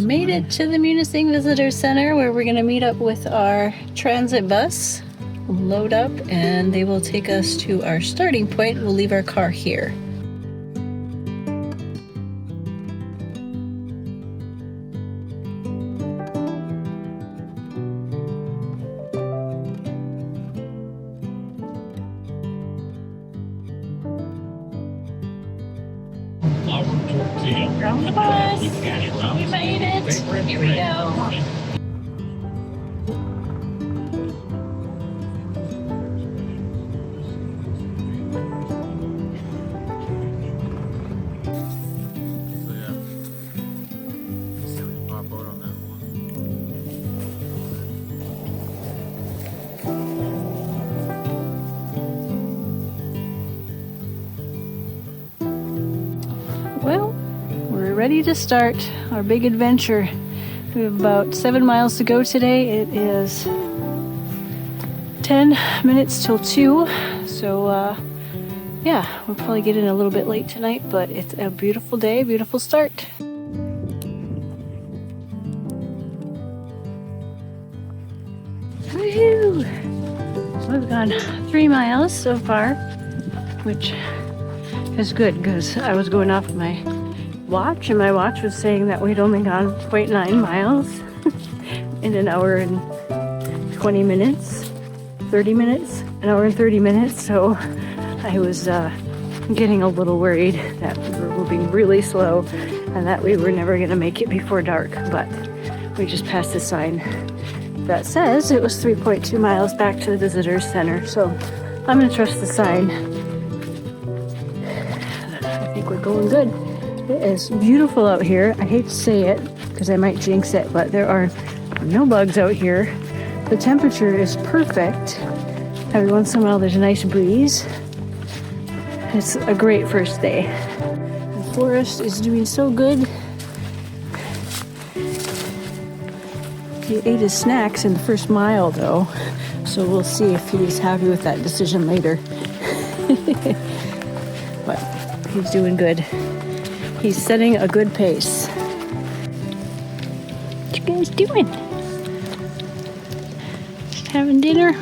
made it to the Munising Visitor Center, where we're going to meet up with our transit bus, load up, and they will take us to our starting point. We'll leave our car here. From the bus. We made it. Here we go. Well, we're ready to start our big adventure. We have about 7 miles to go today. It is 10 minutes till 2. So, yeah, we'll probably get in a little bit late tonight, but it's a beautiful day, beautiful start. Woohoo! We've gone 3 miles so far, which is good because I was going off my watch, and my watch was saying that we'd only gone 0.9 miles in an hour and 20 minutes, 30 minutes, an hour and 30 minutes. So I was getting a little worried that we were moving really slow and that we were never going to make it before dark. But we just passed a sign that says it was 3.2 miles back to the visitor center. So I'm going to trust the sign. I think we're going good. It is beautiful out here. I hate to say it because I might jinx it, but there are no bugs out here. The temperature is perfect. Every once in a while there's a nice breeze. It's a great first day. The forest is doing so good. He ate his snacks in the first mile though, so we'll see if he's happy with that decision later. But he's doing good. He's setting a good pace. What you guys doing? Just having dinner?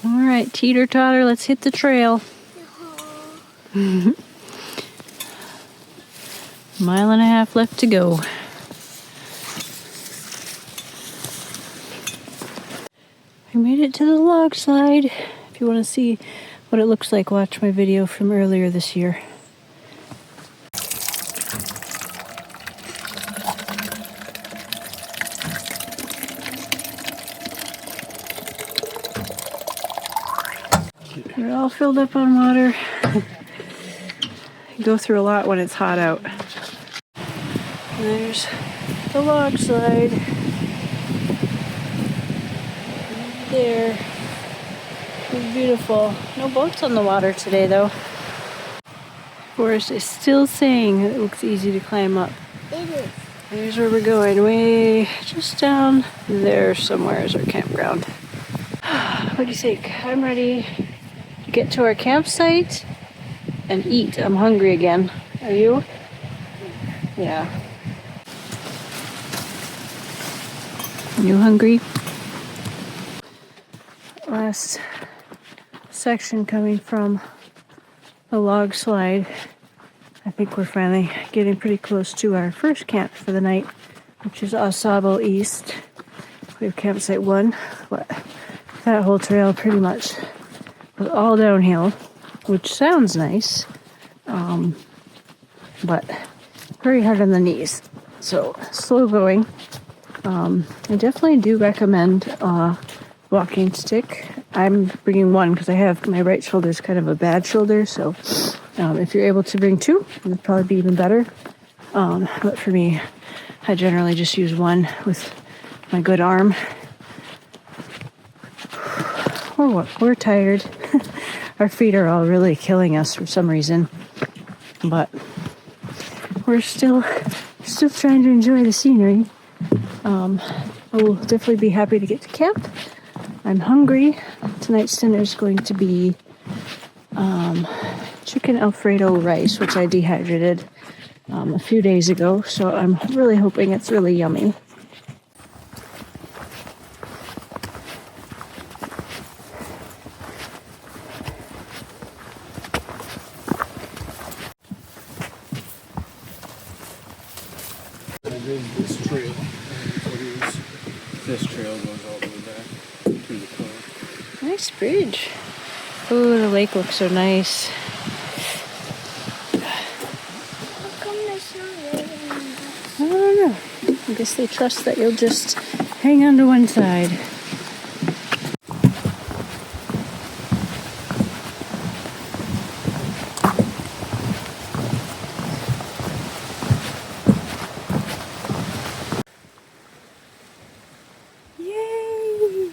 All right, teeter-totter, let's hit the trail. Mile and a half left to go. We made it to the log slide. If you want to see what it looks like, watch my video from earlier this year. We're all filled up on water. You go through a lot when it's hot out. There's the log slide. There. It's beautiful. No boats on the water today though. Forest is still saying it looks easy to climb up. It is. Here's where we're going. Way just down there somewhere is our campground. What do you think? I'm ready to get to our campsite and eat. I'm hungry again. Are you? Yeah. You hungry? Last section coming from the log slide. I think we're finally getting pretty close to our first camp for the night, which is Sable East. We have campsite 1. But that whole trail pretty much was all downhill, which sounds nice, but very hard on the knees. So slow going. I definitely do recommend a walking stick. I'm bringing one because I have my right shoulder is kind of a bad shoulder. So if you're able to bring 2, it would probably be even better. But for me, I generally just use one with my good arm. We're tired. Our feet are all really killing us for some reason. But we're still trying to enjoy the scenery. I will definitely be happy to get to camp. I'm hungry. Tonight's dinner is going to be chicken Alfredo rice, which I dehydrated a few days ago, so I'm really hoping it's really yummy. This trail. This trail goes all the way back to the cove. Nice bridge. Oh, the lake looks so nice. I don't know. I guess they trust that you'll just hang on to one side. Yay!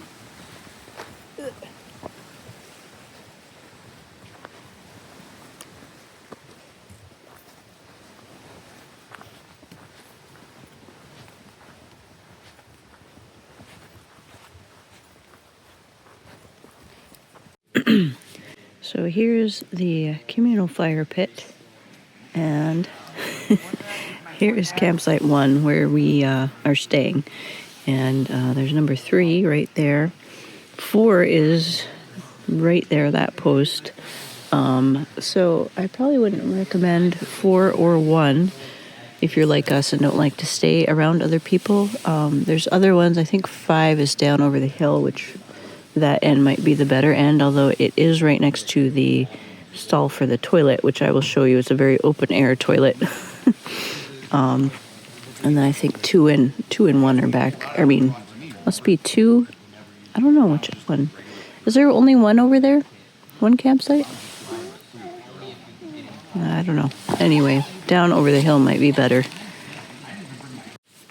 So here's the communal fire pit, and here is campsite 1 where we are staying, and there's number 3 right there. 4 is right there, that post. So I probably wouldn't recommend 4 or 1 if you're like us and don't like to stay around other people. There's other ones. I think 5 is down over the hill, which that end might be the better end, although it is right next to the stall for the toilet, which I will show you. It's a very open air toilet. And then I think 2 and 1 are back. I mean, must be 2. I don't know which one. Is there only 1 over there? 1 campsite? I don't know. Anyway, down over the hill might be better.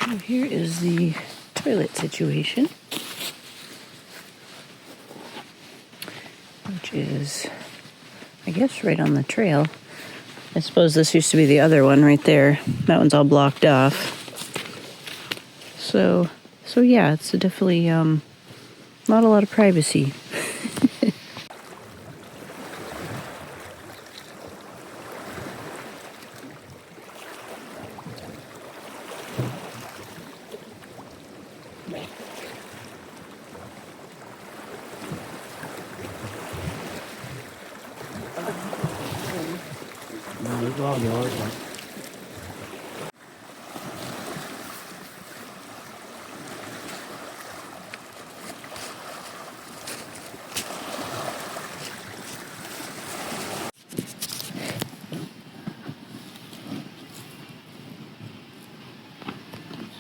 So here is the toilet situation, which is, I guess, right on the trail. I suppose this used to be the other one right there. That one's all blocked off. So yeah, it's definitely not a lot of privacy.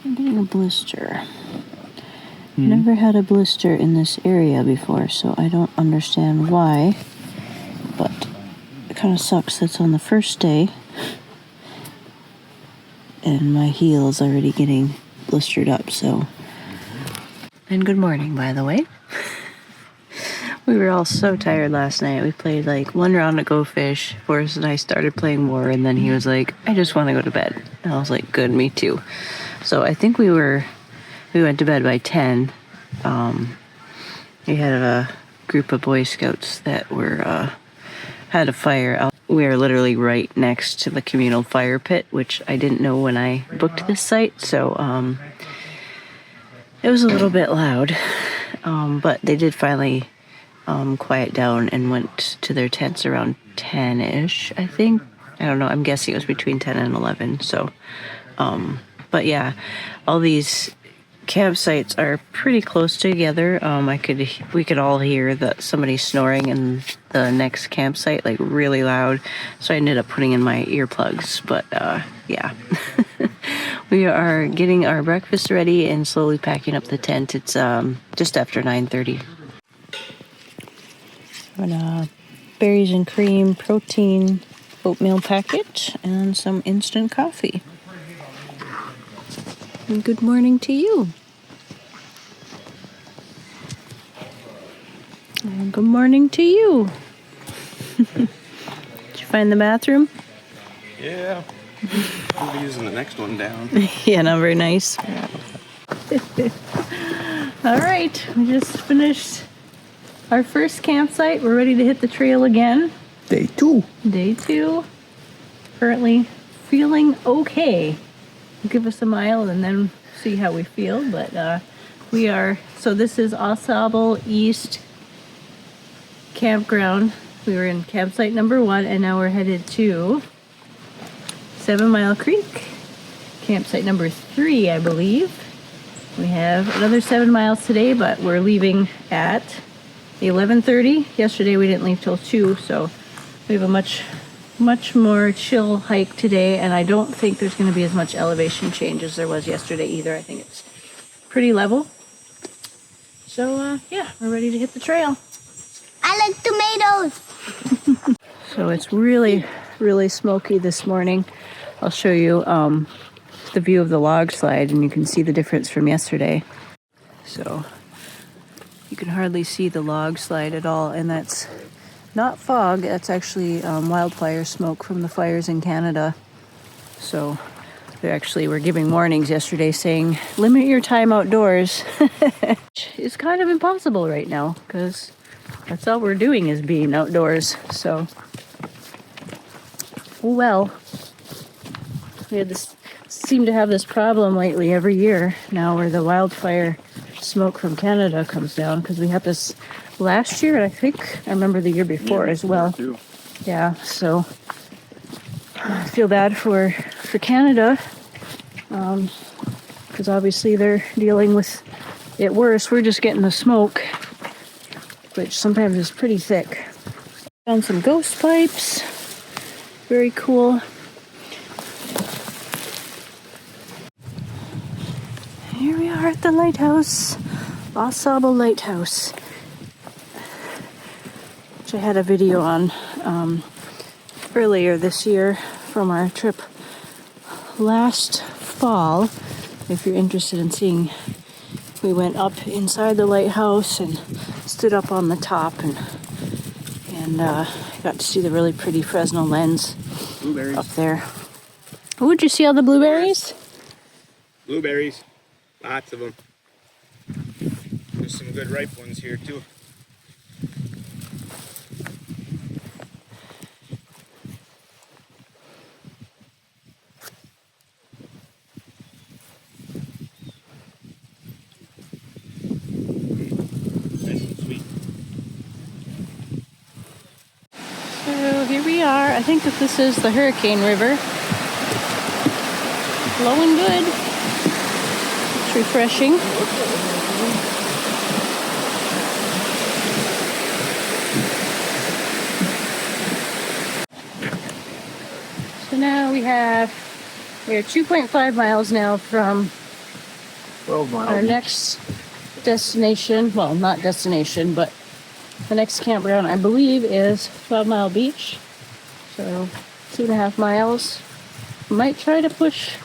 I'm getting a blister. Never had a blister in this area before, so I don't understand why. But it kind of sucks that's on the first day. And my heel is already getting blistered up, so. And good morning, by the way. We were all so tired last night. We played like 1 round of Go Fish. Forrest and I started playing more, and then he was like, I just want to go to bed. And I was like, good, me too. So I think we went to bed by 10. We had a group of Boy Scouts that had a fire out. We are literally right next to the communal fire pit, which I didn't know when I booked this site. So it was a little bit loud, but they did finally quiet down and went to their tents around 10-ish, I think. I don't know. I'm guessing it was between 10 and 11. So, but yeah, all these campsites are pretty close together. We could all hear that somebody snoring in the next campsite, like really loud. So I ended up putting in my earplugs. But yeah, we are getting our breakfast ready and slowly packing up the tent. It's just after 9:30. Berries and cream, protein, oatmeal packet, and some instant coffee. And good morning to you. And good morning to you. Did you find the bathroom? Yeah. I'll be using the next one down. Yeah, not very nice. All right, we just finished our first campsite. We're ready to hit the trail again. Day 2. Day 2. Currently feeling okay. Give us a mile and then see how we feel. But we are, so this is Sable East Campground. We were in campsite number 1 and now we're headed to 7 Creek. Campsite number 3, I believe. We have another 7 miles today, but we're leaving at 11:30. Yesterday we didn't leave till 2, so we have a much more chill hike today, and I don't think there's going to be as much elevation change as there was yesterday either. I think it's pretty level. So yeah, we're ready to hit the trail. I like tomatoes. So it's really smoky this morning. I'll show you the view of the log slide, and you can see the difference from yesterday. So you can hardly see the log slide at all, and that's not fog. That's actually wildfire smoke from the fires in Canada. So they actually were giving warnings yesterday saying limit your time outdoors. It's kind of impossible right now because that's all we're doing is being outdoors. So well, we had this seem to have this problem lately every year now where the wildfire smoke from Canada comes down, because we had this last year, and I remember the year before as well. Yeah, so I feel bad for Canada, because obviously they're dealing with it worse. We're just getting the smoke, which sometimes is pretty thick. Found some ghost pipes. Very cool. Here we are at the lighthouse, Sable Lighthouse, which I had a video on earlier this year from our trip last fall. If you're interested in seeing, we went up inside the lighthouse and stood up on the top and got to see the really pretty Fresno lens up there. Oh, did you see all the blueberries? Blueberries. Lots of them. There's some good ripe ones here too. Nice and sweet. So here we are. I think that this is the Hurricane River. Flowing good. It's refreshing. So now we are 2.5 miles now from 12 miles. our next destination. Well, not destination, but the next campground, I believe, is 12 Mile Beach. So 2.5 miles. Might try to push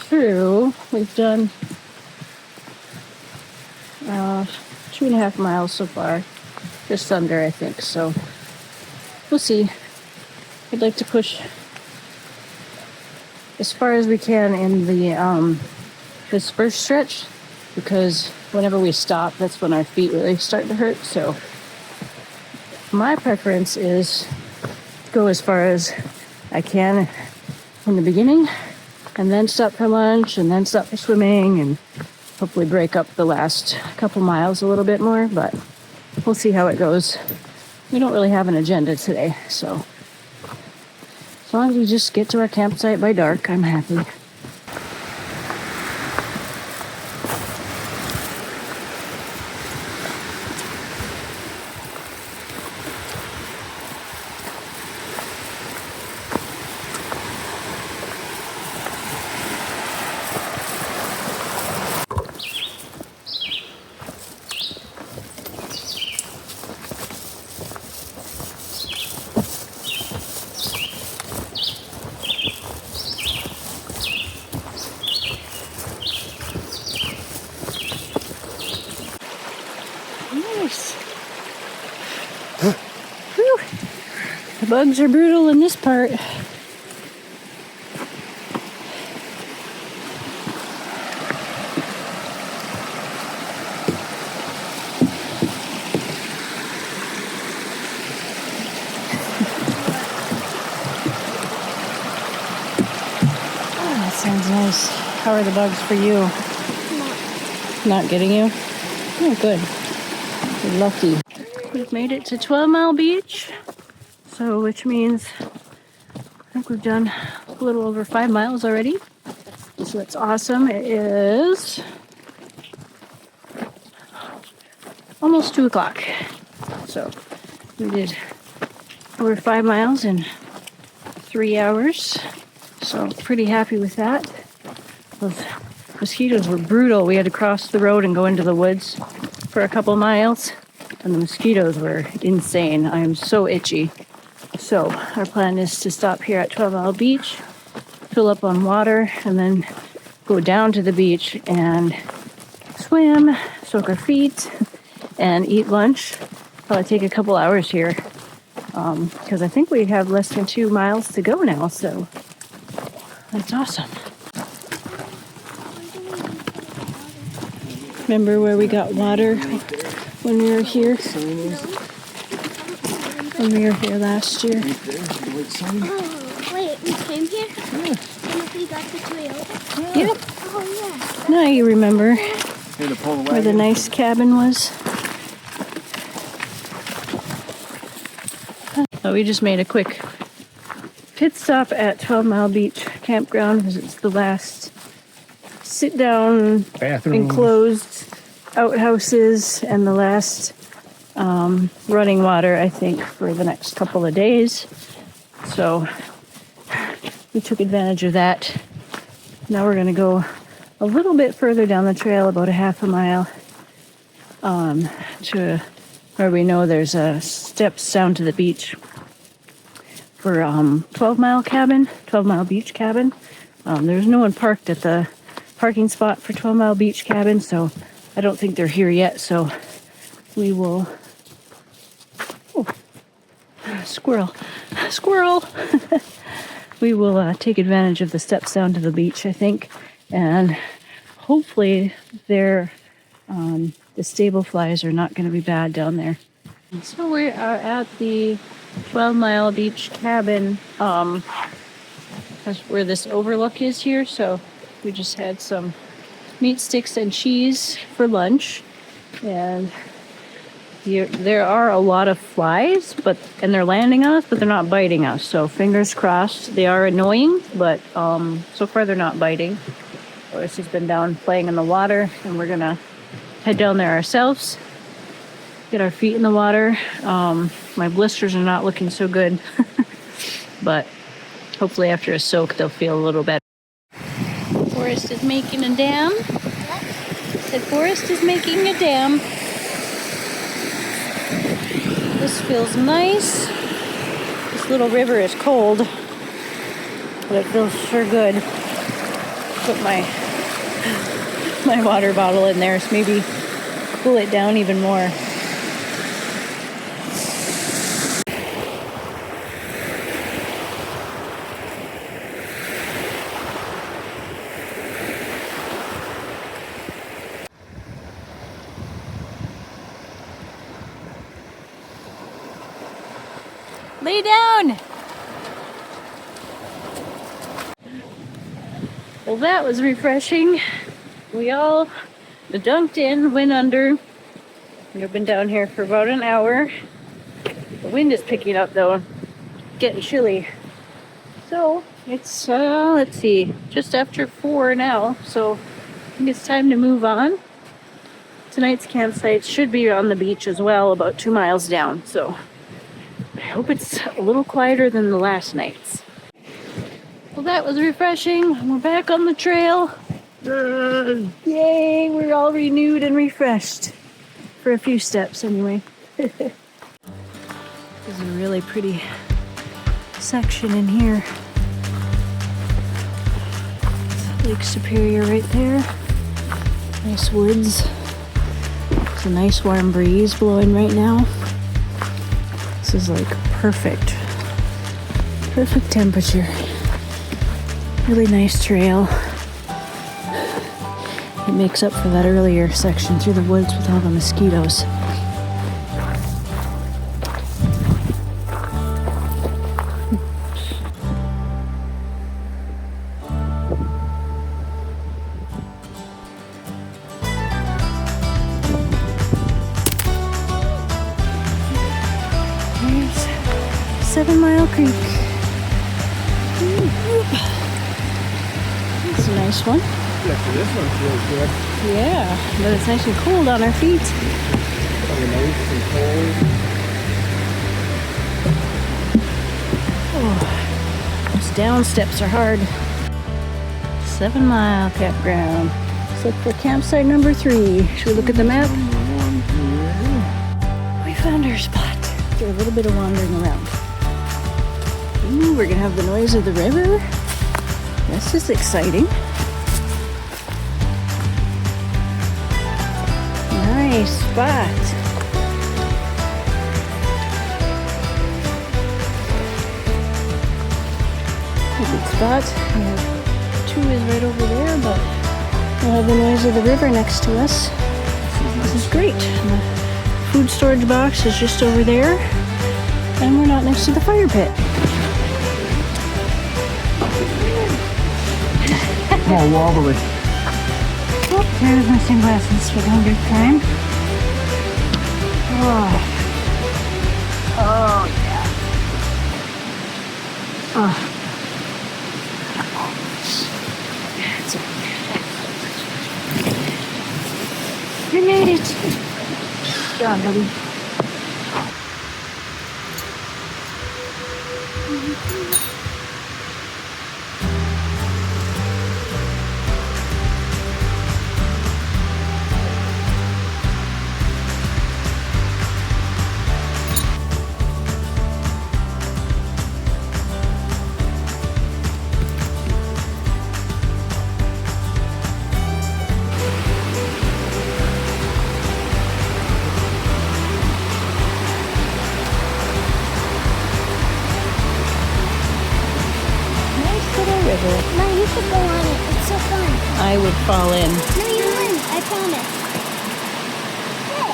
through. We've done 2.5 miles so far, just under, I think. So we'll see. I'd like to push as far as we can in the this first stretch, because whenever we stop, that's when our feet really start to hurt. So my preference is go as far as I can in the beginning, and then stop for lunch, and then stop for swimming, and hopefully break up the last couple miles a little bit more, but we'll see how it goes. We don't really have an agenda today, so as long as we just get to our campsite by dark, I'm happy. Nice. Whew. The bugs are brutal in this part. How are the bugs for you? Not getting you? Oh, good. You're lucky. We've made it to 12-Mile Beach, so which means I think we've done a little over 5 miles already. So that's awesome. It is almost 2 o'clock. So we did over 5 miles in 3 hours. So pretty happy with that. Those mosquitoes were brutal. We had to cross the road and go into the woods for a couple miles. And the mosquitoes were insane. I am so itchy. So our plan is to stop here at 12-Mile Beach, fill up on water, and then go down to the beach and swim, soak our feet, and eat lunch. Probably take a couple hours here because I think we have less than 2 miles to go now. So that's awesome. Remember where we got water when we were here? When we were here last year. Oh, wait, we came here? Yeah. And we got the Toyota? Yep. Oh, yeah. Now you remember where the nice cabin was. We just made a quick pit stop at 12-Mile Beach Campground because it's the last sit-down, Bathroom, enclosed outhouses, and the last running water, I think, for the next couple of days. So we took advantage of that. Now we're going to go a little bit further down the trail, about a half a mile, to where we know there's steps down to the beach for 12-Mile Beach cabin. There's no one parked at the parking spot for 12-Mile Beach cabin, so I don't think they're here yet. So we will. Oh, squirrel. We will take advantage of the steps down to the beach, I think, and hopefully the Sable flies are not going to be bad down there. So we are at the 12-Mile Beach cabin. That's where this Overlook is here. So we just had some meat sticks and cheese for lunch, and there are a lot of flies, and they're landing on us, but they're not biting us. So fingers crossed. They are annoying, but so far they're not biting. Lois has been down playing in the water, and we're gonna head down there ourselves, get our feet in the water. My blisters are not looking so good, but hopefully after a soak they'll feel a little better. Forrest is making a dam. Said Forrest is making a dam. This feels nice. This little river is cold, but it feels sure good. Put my water bottle in there, so maybe cool it down even more. Lay down! Well, that was refreshing. We all dunked in, went under. We've been down here for about an hour. The wind is picking up though, getting chilly. So it's, let's see, just after 4 now. So I think it's time to move on. Tonight's campsite should be on the beach as well, about 2 miles down. So I hope it's a little quieter than the last night's. Well, that was refreshing. We're back on the trail. Yay, we're all renewed and refreshed. For a few steps, anyway. This is a really pretty section in here. Lake Superior right there. Nice woods. It's a nice warm breeze blowing right now. This is like perfect temperature. Really nice trail. It makes up for that earlier section through the woods with all the mosquitoes. 7 Mile Creek. It's a nice one. Yeah, this one feels good. Yeah, but it's nice and cold on our feet. Nice and cold. Oh, those down steps are hard. 7 Mile Campground. Let's look for campsite number 3. Should we look at the map? We found our spot. After a little bit of wandering around. Ooh, we're gonna have the noise of the river. This is exciting. Nice spot. A good spot. We have 2 is right over there, but we'll have the noise of the river next to us. This is great. And the food storage box is just over there, and we're not next to the fire pit. Oh, wobbly. Oh, there's my sunglasses for the 100th time. Oh. Oh, yeah. Oh. It's okay. You made it. Good job, buddy. Ma, you should go on it. It's so fun. I would fall in. No, you wouldn't. I promise. Hey.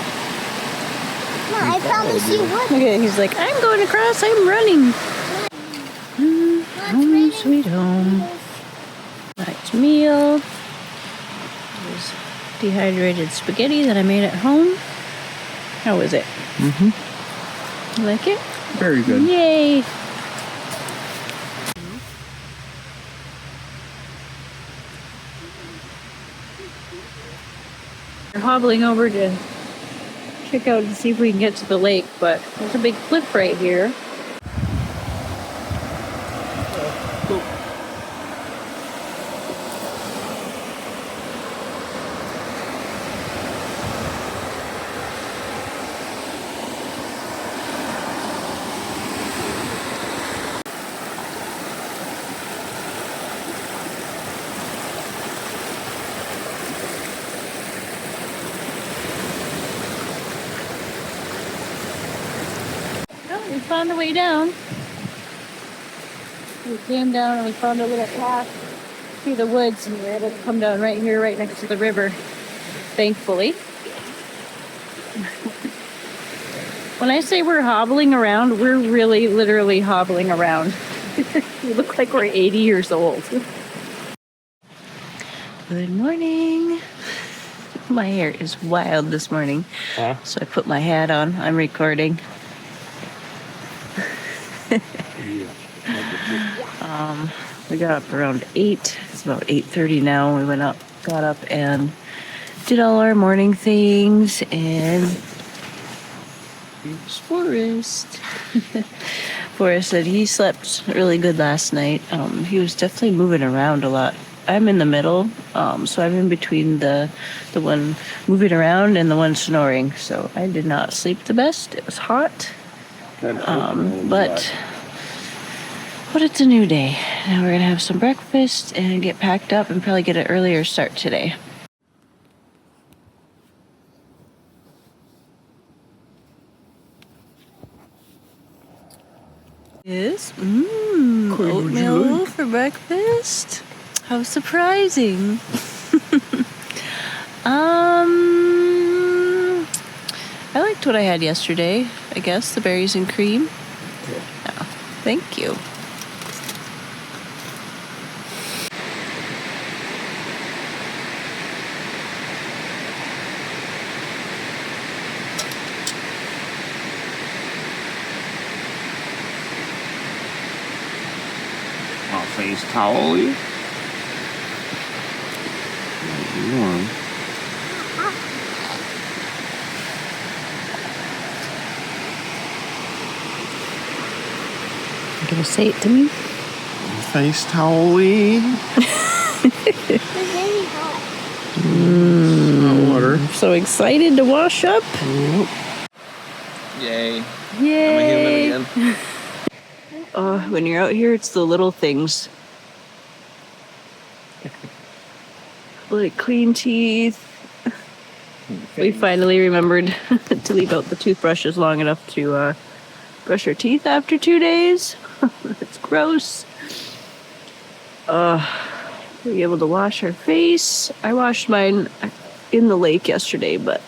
Ma, I promise you would. Okay, he's like, I'm going across, I'm running. Home sweet home. Nice meal. There's dehydrated spaghetti that I made at home. How was it? You like it? Very good. Yay! We're hobbling over to check out and see if we can get to the lake, but there's a big cliff right here. We found a way down. We came down and we found a little path through the woods, and we were able to come down right here, right next to the river, thankfully. When I say we're hobbling around, we're really literally hobbling around. We look like we're 80 years old. Good morning. My hair is wild this morning, so I put my hat on. I'm recording. We got up around 8. It's about 8:30 now. We got up and did all our morning things, and here's Forrest. Forrest said he slept really good last night. He was definitely moving around a lot. I'm in the middle, so I'm in between the one moving around and the one snoring. So I did not sleep the best. It was hot. But it's a new day. Now we're gonna have some breakfast and get packed up and probably get an earlier start today. Yes. Oatmeal for breakfast. How surprising. I liked what I had yesterday, I guess, the berries and cream. Oh, thank you. face towel. Warm. You gonna say it to me? Face towel. It's very hot. Hot water. I'm so excited to wash up. Yep. Yay. Yay. I'm a human again. When you're out here, it's the little things. Like clean teeth. We finally remembered to leave out the toothbrushes long enough to brush our teeth after 2 days. It's gross. Be able to wash our face. I washed mine in the lake yesterday, but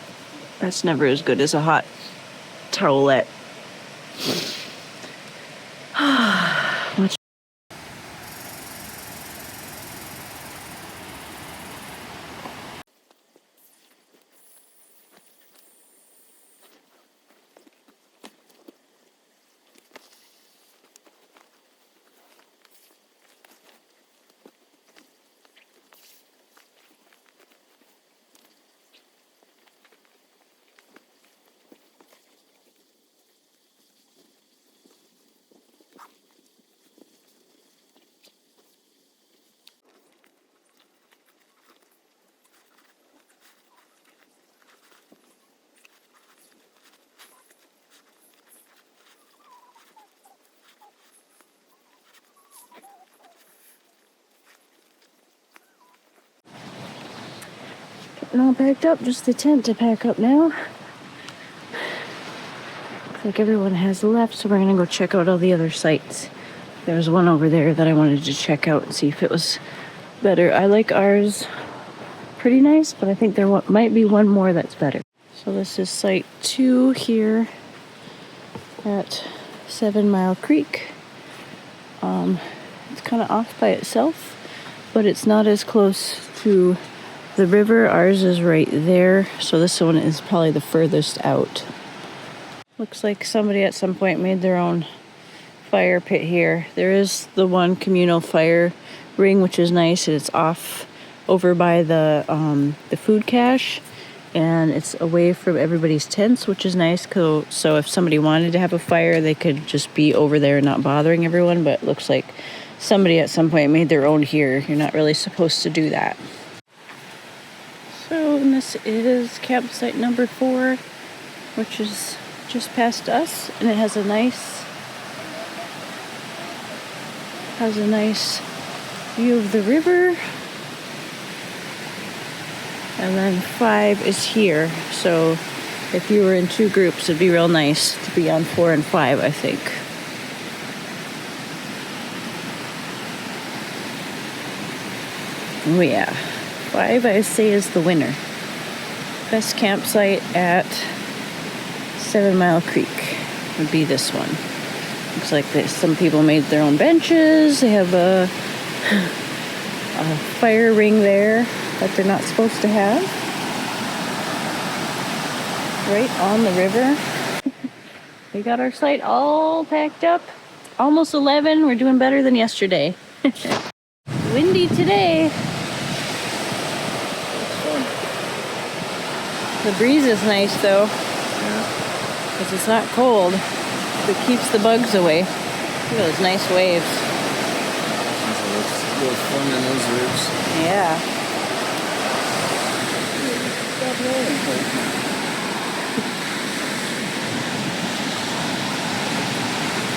that's never as good as a hot towelette. Much. Getting all packed up, just the tent to pack up now. Looks like everyone has left, so we're gonna go check out all the other sites. There's one over there that I wanted to check out and see if it was better. I like ours pretty nice, but I think there might be one more that's better. So this is site 2 here at 7 Mile Creek. It's kind of off by itself, but it's not as close to the river. Ours is right there, so this one is probably the furthest out. Looks like somebody at some point made their own fire pit here. There is the one communal fire ring, which is nice. It's off over by the food cache, and it's away from everybody's tents, which is nice. So if somebody wanted to have a fire, they could just be over there and not bothering everyone. But it looks like somebody at some point made their own here. You're not really supposed to do that. So, and this is campsite number 4, which is just past us, and it has a nice view of the river. And then 5 is here, so if you were in 2 groups, it'd be real nice to be on 4 and 5, I think. Oh yeah, 5 I say is the winner. Best campsite at 7 Mile Creek would be this one. Looks like some people made their own benches. They have a fire ring there that they're not supposed to have. Right on the river. We got our site all packed up. Almost 11. We're doing better than yesterday. Windy today. The breeze is nice though. Because it's not cold. It keeps the bugs away. Look at those nice waves. It's fun in those waves. Yeah.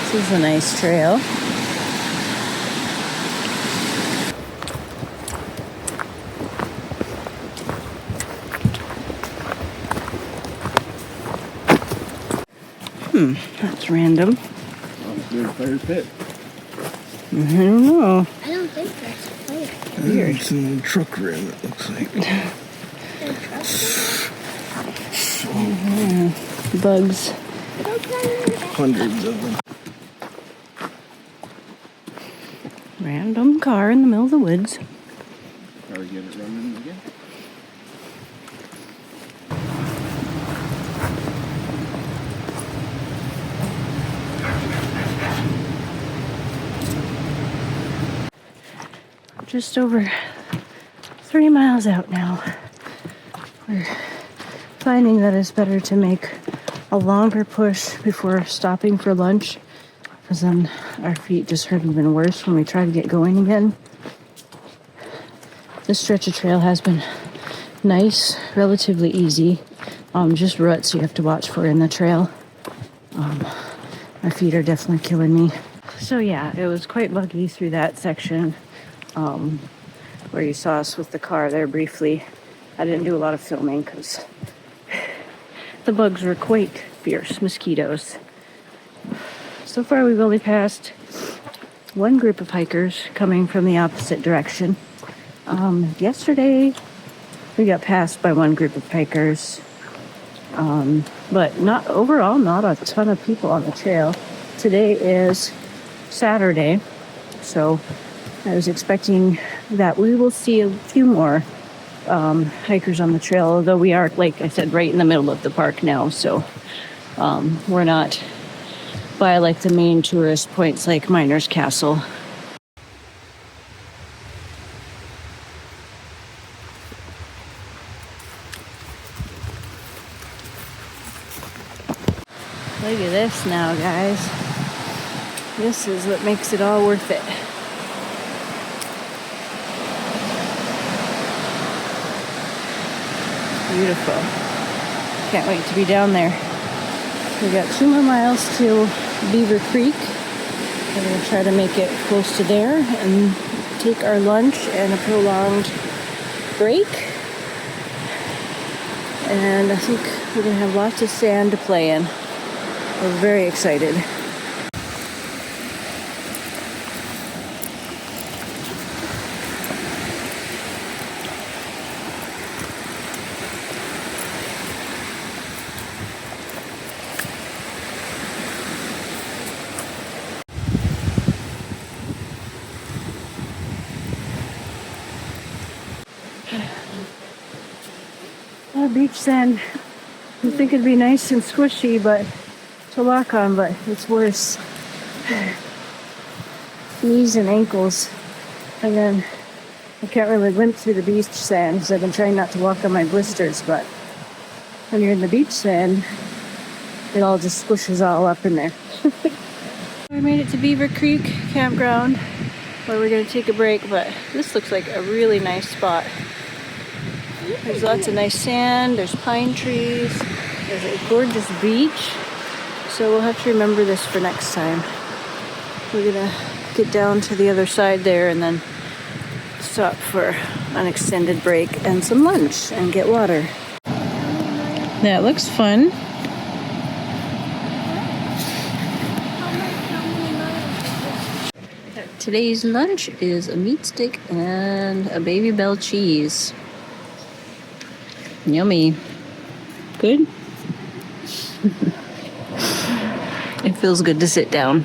This is a nice trail. That's random. Oh, is there a fire pit? I don't know. I don't think that's a fire. Weird. It's in a truck rim, it looks like. Bugs. Hundreds of them. Random car in the middle of the woods. Gotta get it running again. just over 3 miles out now. We're finding that it's better to make a longer push before stopping for lunch, because then our feet just hurt even worse when we try to get going again. This stretch of trail has been nice, relatively easy. Just ruts you have to watch for in the trail. My feet are definitely killing me. So yeah, it was quite buggy through that section where you saw us with the car there briefly. I didn't do a lot of filming because the bugs were quite fierce, mosquitoes. So far we've only passed one group of hikers coming from the opposite direction. Yesterday we got passed by one group of hikers, but not overall, not a ton of people on the trail. Today is Saturday, so I was expecting that we will see a few more hikers on the trail, although we are, like I said, right in the middle of the park now, so we're not by like the main tourist points like Miners Castle. Look at this now, guys. This is what makes it all worth it. Beautiful. Can't wait to be down there. We got 2 more miles to Beaver Creek. We're going to try to make it close to there and take our lunch and a prolonged break. And I think we're going to have lots of sand to play in. We're very excited. Beach sand, you think it'd be nice and squishy, but to walk on, but it's worse. Knees and ankles. And then I can't really limp through the beach sand because I've been trying not to walk on my blisters, but when you're in the beach sand, it all just squishes all up in there. We made it to Beaver Creek Campground, where we're going to take a break, but this looks like a really nice spot. There's lots of nice sand, there's pine trees, there's a gorgeous beach. So we'll have to remember this for next time. We're gonna get down to the other side there and then stop for an extended break and some lunch and get water. That looks fun. Today's lunch is a meat stick and a Baby Bell cheese. Yummy. Good? It feels good to sit down.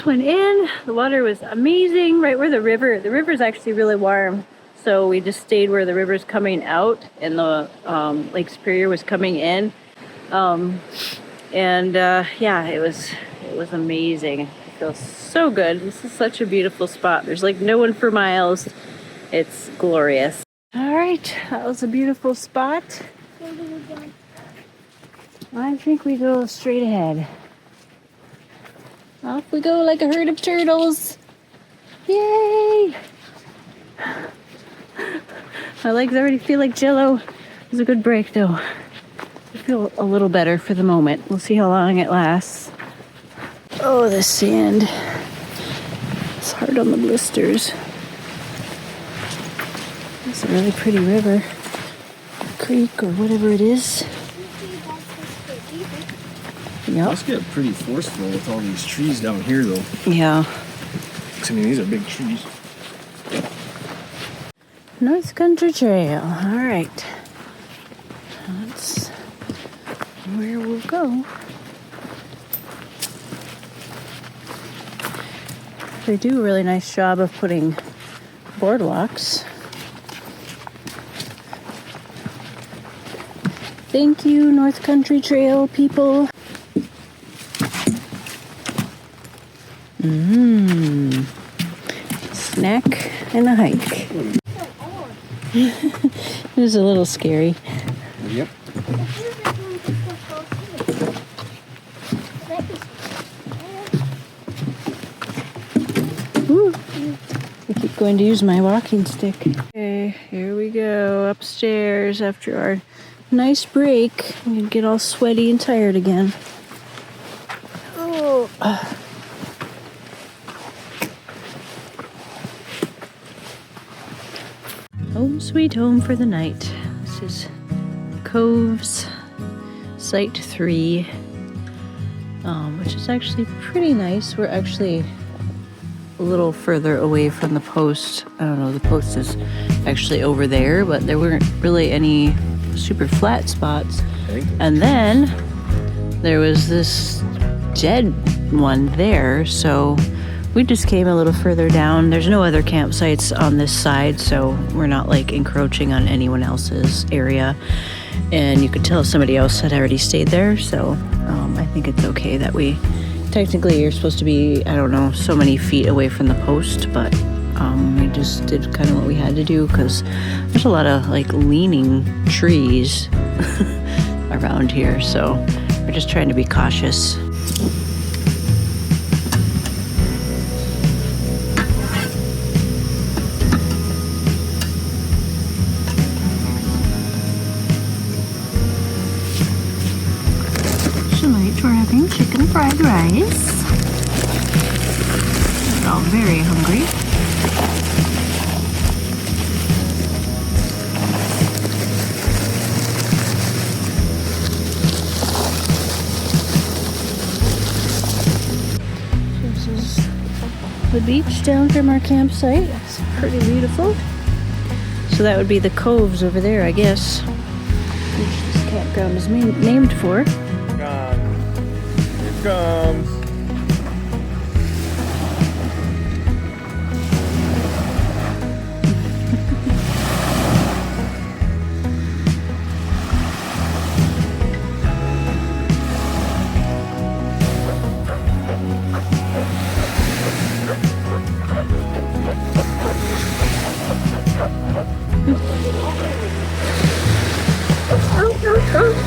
Went in, the water was amazing right where the river's actually really warm, so we just stayed where the river's coming out and the Lake Superior was coming in, yeah, it was amazing. It feels so good. This is such a beautiful spot. There's like no one for miles. It's glorious. All right, that was a beautiful spot. I think we go straight ahead. Off we go like a herd of turtles. Yay! My legs already feel like jello. It was a good break though. I feel a little better for the moment. We'll see how long it lasts. Oh, the sand. It's hard on the blisters. It's a really pretty river. Creek or whatever it is. Yep. Must get pretty forceful with all these trees down here, though. Yeah. I mean, these are big trees. North Country Trail. All right. That's where we'll go. They do a really nice job of putting boardwalks. Thank you, North Country Trail people. Snack and a hike. It was a little scary. Yep. Woo. I keep going to use my walking stick. Okay, here we go upstairs after our nice break. We can get all sweaty and tired again. Oh. Home sweet home for the night. This is Coves, Site 3, which is actually pretty nice. We're actually a little further away from the post. I don't know, the post is actually over there, but there weren't really any super flat spots. And then there was this dead one there, so we just came a little further down. There's no other campsites on this side, so we're not like encroaching on anyone else's area. And you could tell somebody else had already stayed there, so I think it's okay that we, technically you're supposed to be, I don't know, so many feet away from the post, but we just did kind of what we had to do because there's a lot of like leaning trees around here, so we're just trying to be cautious. Tonight we're having chicken fried rice. We're all very hungry. This is the beach down from our campsite. It's pretty beautiful. So that would be the Coves over there, I guess, which this campground is named for. Here comes.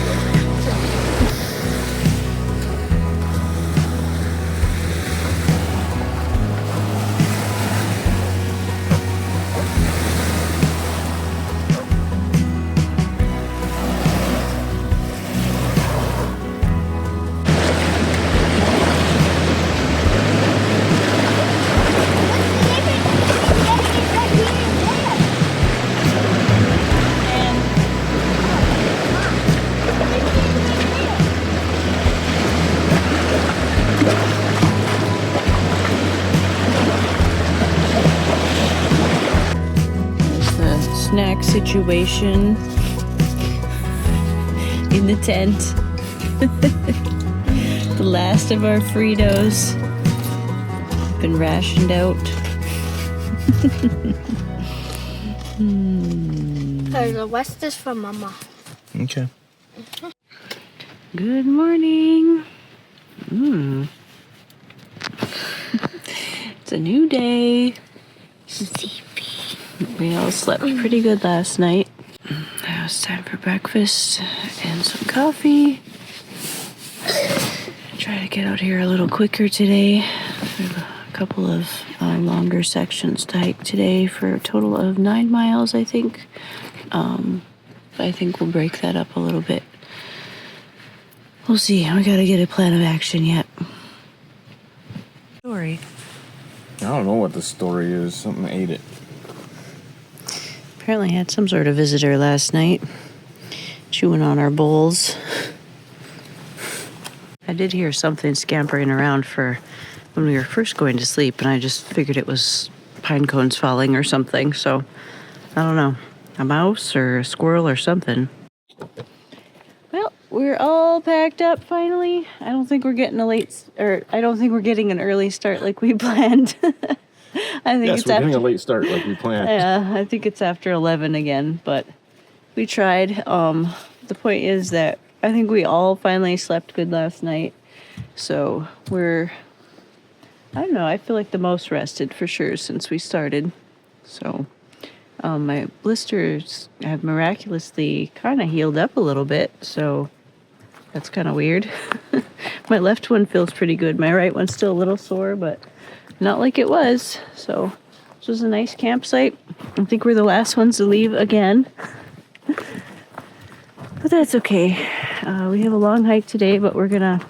Snack situation in the tent. The last of our Fritos been rationed out. The rest is for Mama. Okay. Good morning. It's a new day. We all slept pretty good last night. Now it's time for breakfast and some coffee. Try to get out here a little quicker today. We have a couple of longer sections to hike today for a total of 9 miles, I think. But I think we'll break that up a little bit. We'll see. We gotta get a plan of action yet. Story. I don't know what the story is. Something ate it. Apparently had some sort of visitor last night, chewing on our bowls. I did hear something scampering around for when we were first going to sleep, and I just figured it was pine cones falling or something. So I don't know, a mouse or a squirrel or something. Well, we're all packed up finally. I don't think we're getting an early start like we planned. I think Yes, it's we're after getting a late start like we planned. Yeah, I think it's after 11 again, but we tried. The point is that I think we all finally slept good last night. So I don't know, I feel like the most rested for sure since we started. So my blisters have miraculously kind of healed up a little bit, so that's kind of weird. My left one feels pretty good. My right one's still a little sore, but not like it was. So this was a nice campsite. I think we're the last ones to leave again. But that's okay. We have a long hike today, but we're gonna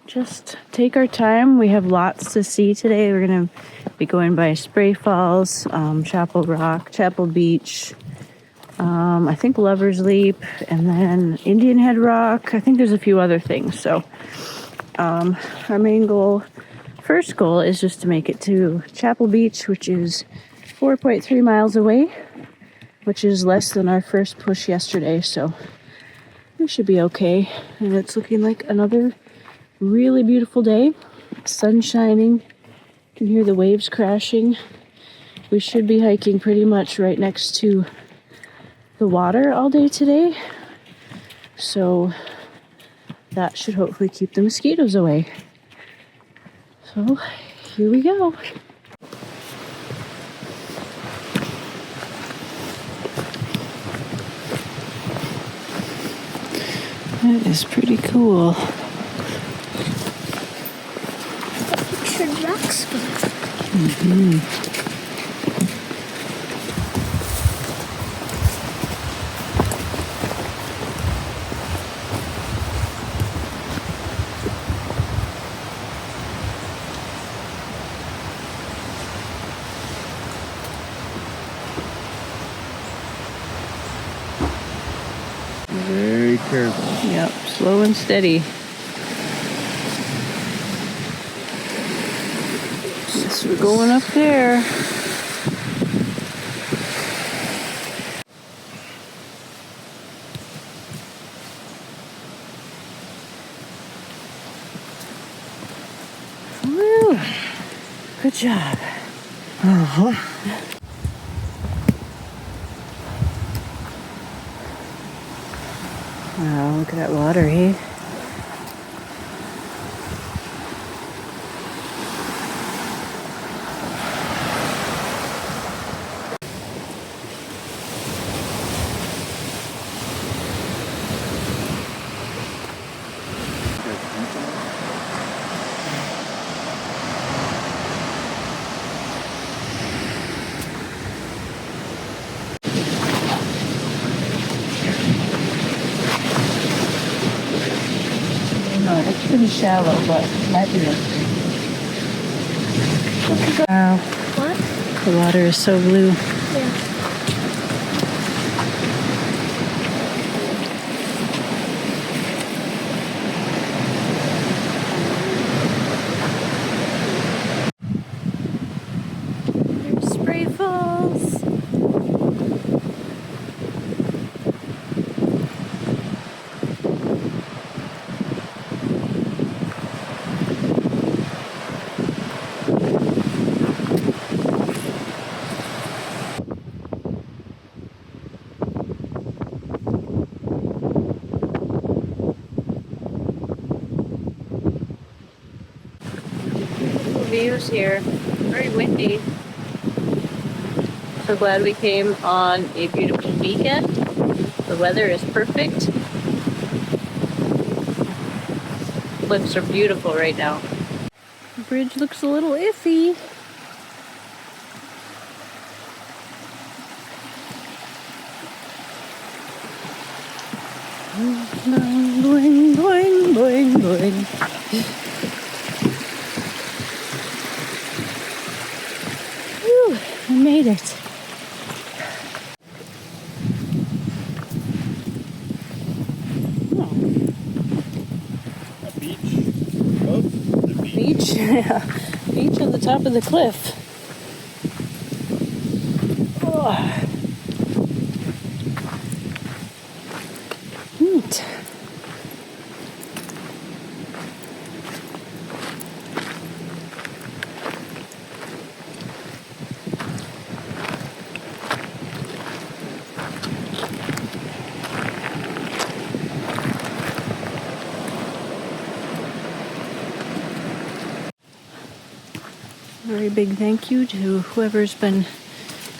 just take our time. We have lots to see today. We're gonna be going by Spray Falls, Chapel Rock, Chapel Beach, I think Lover's Leap, and then Indian Head Rock. I think there's a few other things. So our main first goal is just to make it to Chapel Beach, which is 4.3 miles away, which is less than our first push yesterday, so we should be okay. And it's looking like another really beautiful day. Sun shining. You can hear the waves crashing. We should be hiking pretty much right next to the water all day today, so that should hopefully keep the mosquitoes away. So here we go. That is pretty cool. Pictured Rocks. Very careful. Yep, slow and steady. Yes, we're going up there. Woo! Good job. Wow, look at that water, eh? No, it's pretty shallow, but might be okay. Wow, What? the water is so blue. Yeah. There's Spray Falls. Views here. Very windy. So glad we came on a beautiful weekend. The weather is perfect. Cliffs are beautiful right now. The bridge looks a little iffy. Boing, boing, boing, boing. Whew, I made it. A beach. Oh, the beach. Beach? Yeah. Beach on the top of the cliff. Oh. Neat. Very big thank you to whoever's been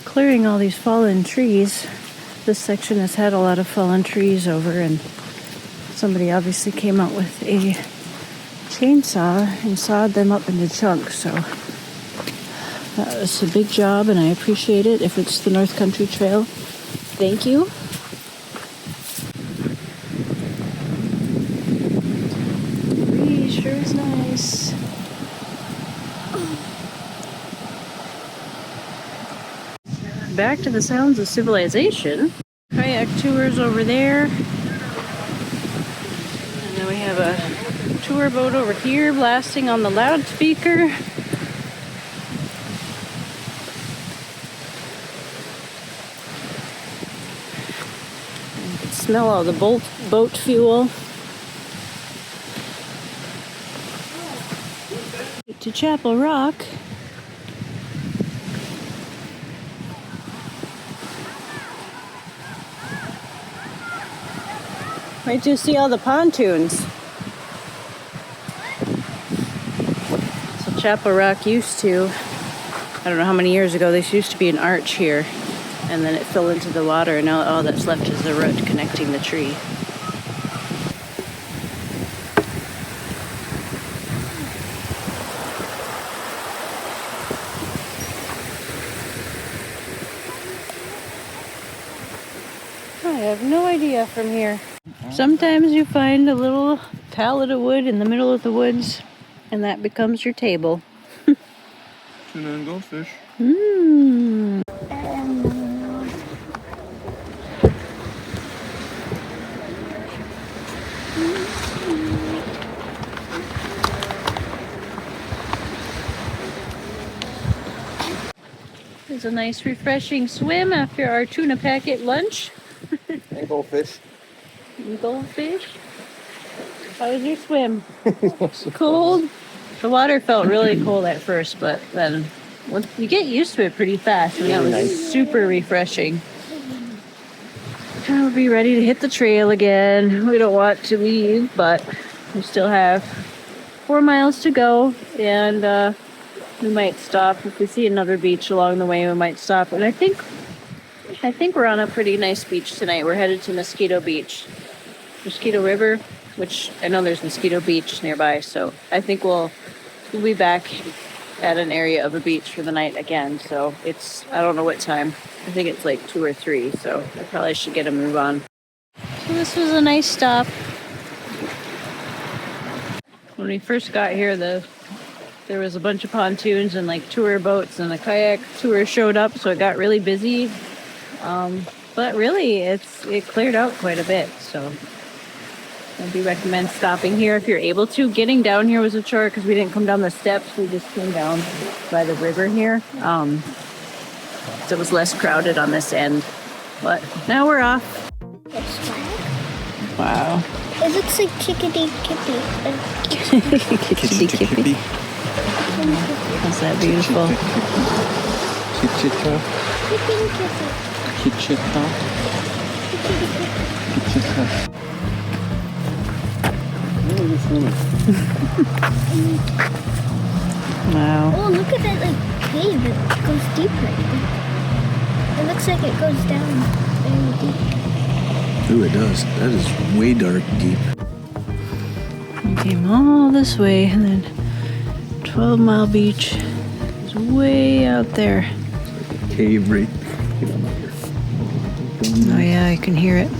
clearing all these fallen trees. This section has had a lot of fallen trees over, and somebody obviously came out with a chainsaw and sawed them up into chunks. So that was a big job, and I appreciate it. If it's the North Country Trail, thank you. Breeze sure is nice. Back to the sounds of civilization. Kayak tours over there. And then we have a tour boat over here blasting on the loudspeaker. You can smell all the boat fuel. To Chapel Rock. Wait till you see all the pontoons. So Chapel Rock used to, I don't know how many years ago, this used to be an arch here. And then it fell into the water, and now all that's left is the root connecting the tree. I have no idea from here. Sometimes you find a little pallet of wood in the middle of the woods, and that becomes your table. Tuna and goldfish. Mmm. It's a nice refreshing swim after our tuna packet lunch. And goldfish. Goldfish. How was your swim? Cold? The water felt really cold at first, but then once you get used to it pretty fast, and that was super refreshing. I'll be ready to hit the trail again. We don't want to leave, but we still have 4 miles to go, and we might stop. If we see another beach along the way, we might stop. And I think we're on a pretty nice beach tonight. We're headed to Mosquito Beach. Mosquito River, which I know there's Mosquito Beach nearby, so I think we'll be back at an area of a beach for the night again. So it's, I don't know what time. I think it's like 2 or 3, so I probably should get a move on. So this was a nice stop. When we first got here, there was a bunch of pontoons and like tour boats, and the kayak tour showed up, so it got really busy. But really, it cleared out quite a bit, so I do recommend stopping here if you're able to. Getting down here was a chore because we didn't come down the steps. We just came down by the river here. So it was less crowded on this end. But now we're off. This flag? Wow. It looks like chickadee kippy. Kitty kippy. Is that beautiful? Kitchita. Chicken kippy. Kitchita. Kitchita. Wow. Oh, look at that like cave. It goes deeper. It looks like it goes down very deep. Ooh, it does. That is way dark deep. We came all this way, and then 12 Mile Beach is way out there. Cave right. Oh yeah, I can hear it.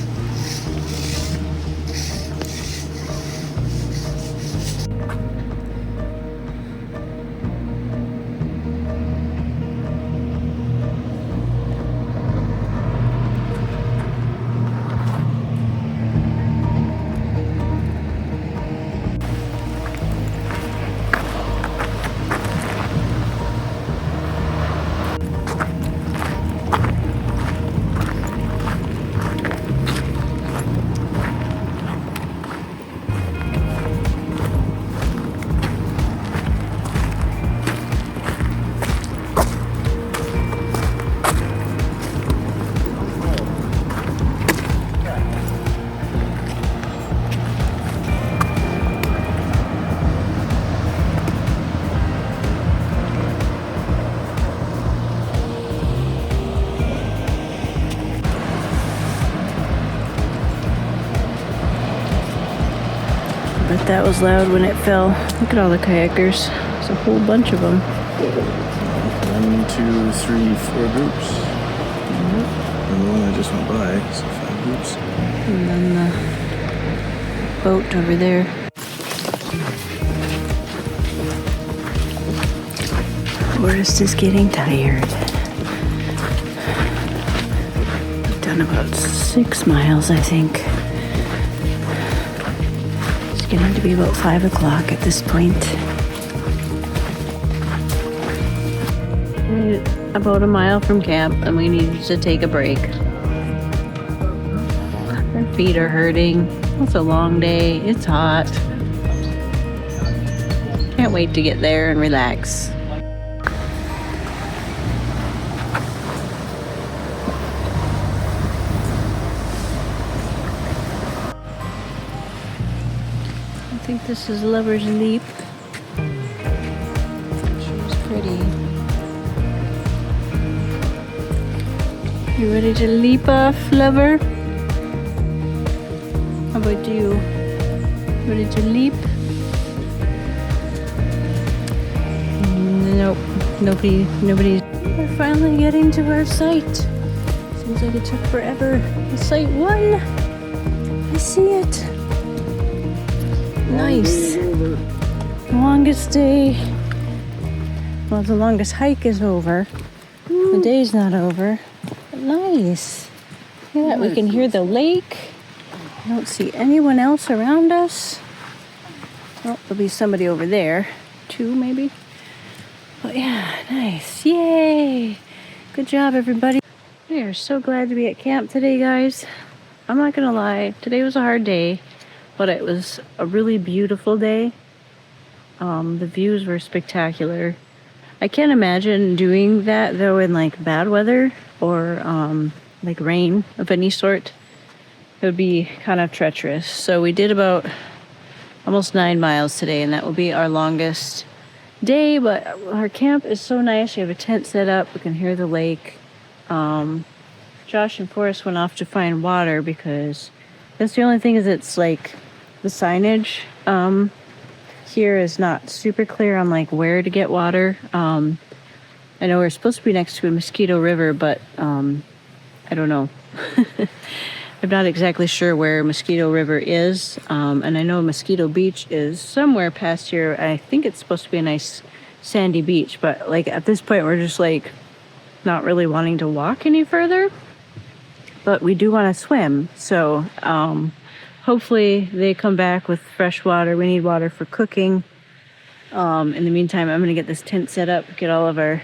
But that was loud when it fell. Look at all the kayakers. There's a whole bunch of them. 1, 2, 3, 4 groups. And the one I just went by, so 5 groups. And then the boat over there. Forrest is getting tired. We've done about 6 miles, I think. It's getting to be about 5 o'clock at this point. We're about a mile from camp and we needed to take a break. Our feet are hurting. It's a long day. It's hot. Can't wait to get there and relax. I think this is Lover's Leap. She's pretty. You ready to leap off, Lover? How about you? Ready to leap? Nope. Nobody. We're finally getting to our site. Seems like it took forever. Site 1. I see it. Nice. Longest day. Well, the longest hike is over. The day's not over. But nice. Look at that. We can hear the lake. I don't see anyone else around us. Oh, there'll be somebody over there. 2 maybe. But yeah, nice. Yay. Good job, everybody. We are so glad to be at camp today, guys. I'm not gonna lie. Today was a hard day. But it was a really beautiful day. The views were spectacular. I can't imagine doing that though in like bad weather or like rain of any sort. It would be kind of treacherous. So we did about almost 9 miles today, and that will be our longest day. But our camp is so nice. We have a tent set up. We can hear the lake. Josh and Forrest went off to find water because that's the only thing is it's like the signage here is not super clear on like where to get water. I know we're supposed to be next to a Mosquito river, but I don't know. I'm not exactly sure where Mosquito River is. And I know Mosquito Beach is somewhere past here. I think it's supposed to be a nice sandy beach, but like at this point we're just like not really wanting to walk any further. But we do want to swim, so hopefully they come back with fresh water. We need water for cooking. In the meantime, I'm going to get this tent set up, get all of our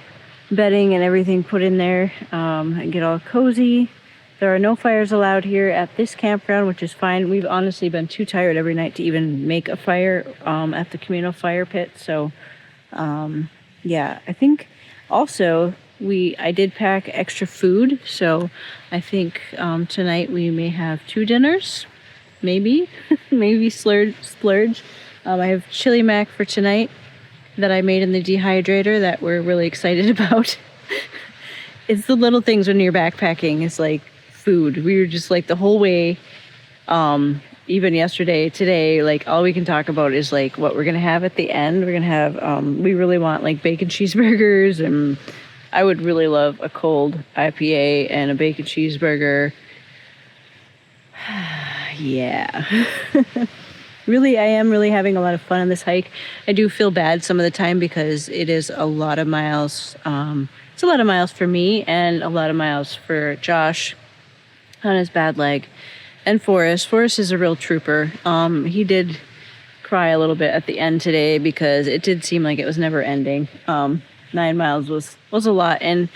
bedding and everything put in there, and get all cozy. There are no fires allowed here at this campground, which is fine. We've honestly been too tired every night to even make a fire at the communal fire pit. So, yeah, I think also I did pack extra food. So I think tonight we may have 2 dinners. Maybe splurge. I have chili mac for tonight that I made in the dehydrator that we're really excited about. It's the little things when you're backpacking. It's like food. We were just like the whole way, even yesterday, today, like all we can talk about is like what we're gonna have at the end. We're gonna have we really want like bacon cheeseburgers, and I would really love a cold IPA and a bacon cheeseburger. Yeah. Really, I am really having a lot of fun on this hike. I do feel bad some of the time because it is a lot of miles. It's a lot of miles for me and a lot of miles for Josh on his bad leg. And Forrest. Forrest is a real trooper. He did cry a little bit at the end today because it did seem like it was never ending. 9 miles was a lot. And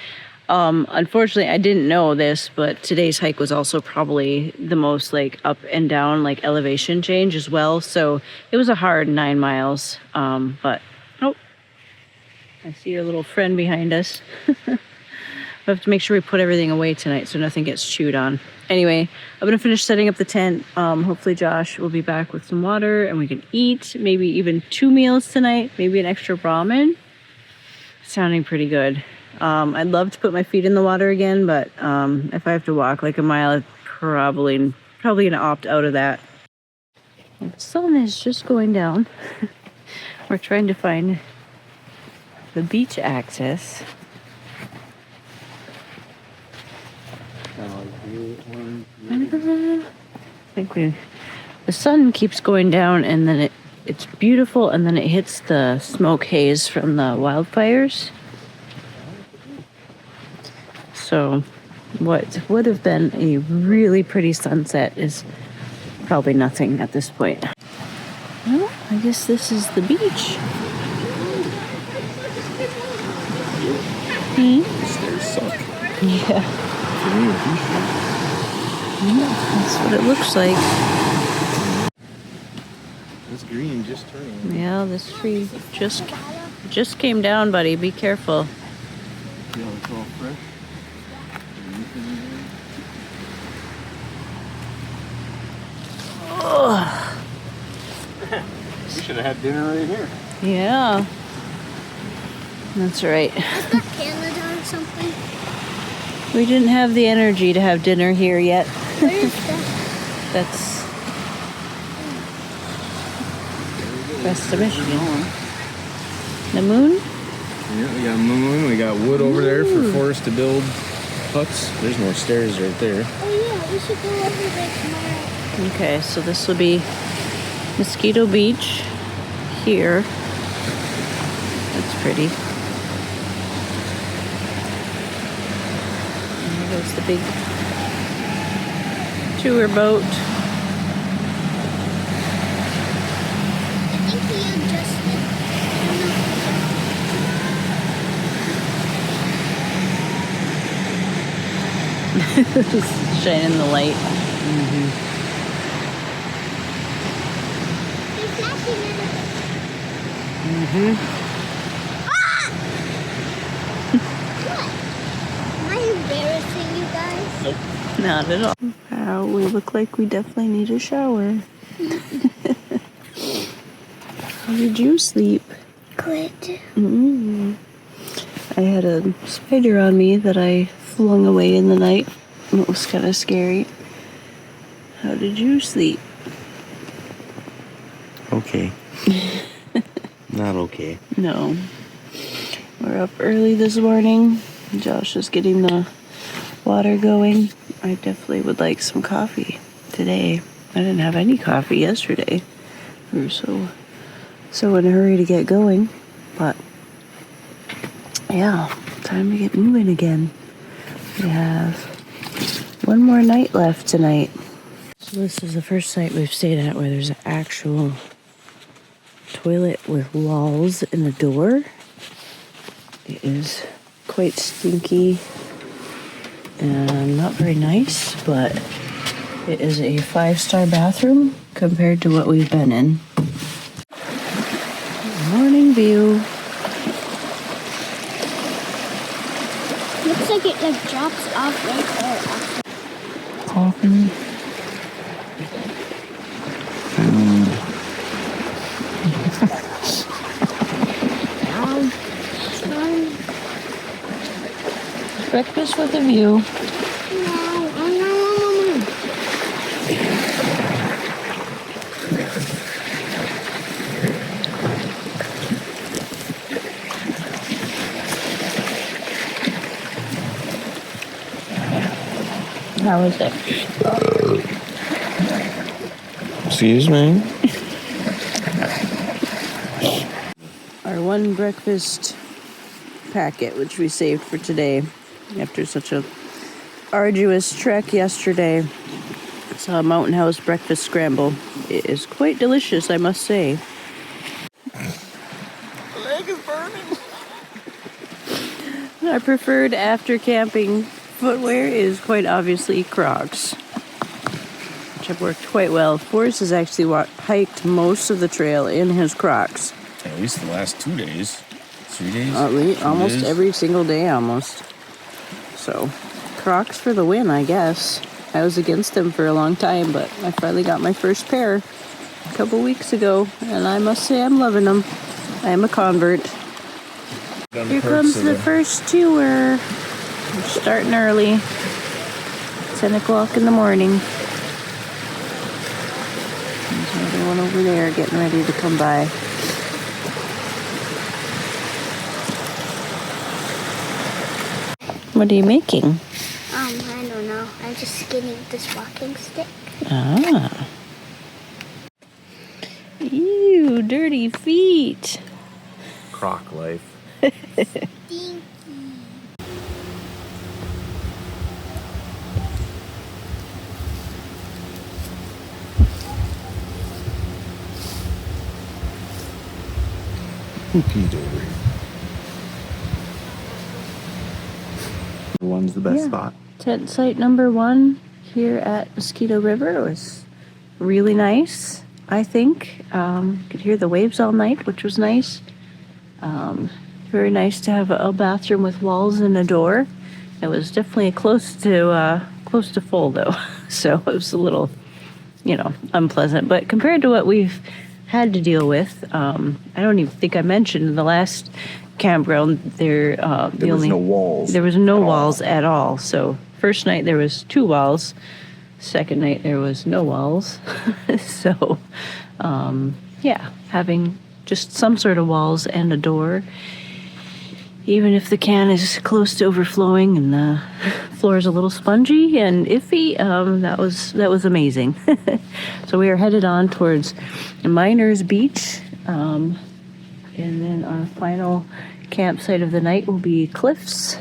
unfortunately, I didn't know this, but today's hike was also probably the most like up and down, like elevation change as well. So it was a hard 9 miles. But oh, I see your little friend behind us. We have to make sure we put everything away tonight so nothing gets chewed on. Anyway, I'm gonna finish setting up the tent. Hopefully Josh will be back with some water and we can eat, maybe even 2 meals tonight, maybe an extra ramen. Sounding pretty good. I'd love to put my feet in the water again, but if I have to walk like a mile, I'm probably gonna opt out of that. The sun is just going down. We're trying to find the beach access. I think the sun keeps going down, and then it's beautiful, and then it hits the smoke haze from the wildfires. So what would have been a really pretty sunset is probably nothing at this point. Well, I guess this is the beach. Stairs suck. Yeah. That's what it looks like. This green just turning. Yeah, this tree just came down, buddy. Be careful. Yeah, it's all fresh. Oh. We should have had dinner right here. Yeah. That's right. Is that Canada or something? We didn't have the energy to have dinner here yet. Where is that? That's west of Michigan. The moon? Yeah, we got moon. We got wood over there for Forrest to build huts. There's more stairs right there. Oh yeah, we should go over there tomorrow. Okay, so this will be Mosquito Beach here. That's pretty. And there goes the big tour boat. I think he adjusted. Shining the light. He's flashing at us. What? Am I embarrassing you guys? Nope. Not at all. Wow, we look like we definitely need a shower. How did you sleep? Good. I had a spider on me that I flung away in the night. It was kind of scary. How did you sleep? Okay. Not okay. No. We're up early this morning. Josh is getting the water going. I definitely would like some coffee today. I didn't have any coffee yesterday. We were so in a hurry to get going. But yeah, time to get moving again. We have one more night left tonight. So this is the first site we've stayed at where there's an actual toilet with walls and a door. It is quite stinky and not very nice, but it is a 5-star bathroom compared to what we've been in. Morning view. Looks like it drops off right there. Coffee. Breakfast with a view. How was it? Excuse me? Our one breakfast packet, which we saved for today after such a arduous trek yesterday. It's a Mountain House breakfast scramble. It is quite delicious, I must say. The leg is burning. Our preferred after camping footwear is quite obviously Crocs, which have worked quite well. Forrest has actually hiked most of the trail in his Crocs. At least the last 2 days. 3 days? Almost 2 days? every single day, almost. So, Crocs for the win, I guess. I was against them for a long time, but I finally got my first pair a couple weeks ago, and I must say I'm loving them. I am a convert. Here comes the first tour. We're starting early. 10 o'clock in the morning. There's another one over there getting ready to come by. What are you making? I don't know. I'm just skinning this walking stick. Ah. Ew, dirty feet. Croc life. Stinky. Mosquito. One's the best spot. Tent site number 1 here at Mosquito River was really nice, I think. Could hear the waves all night, which was nice. Very nice to have a bathroom with walls and a door. It was definitely close to full though, so it was a little, unpleasant. But compared to what we've had to deal with, I don't even think I mentioned in the last campground there was no walls. There was no walls at all. So first night there was 2 walls. Second night there was no walls. So having just some sort of walls and a door, even if the can is close to overflowing and the floor is a little spongy and iffy, that was amazing. So we are headed on towards Miners Beach. And then our final campsite of the night will be Cliffs,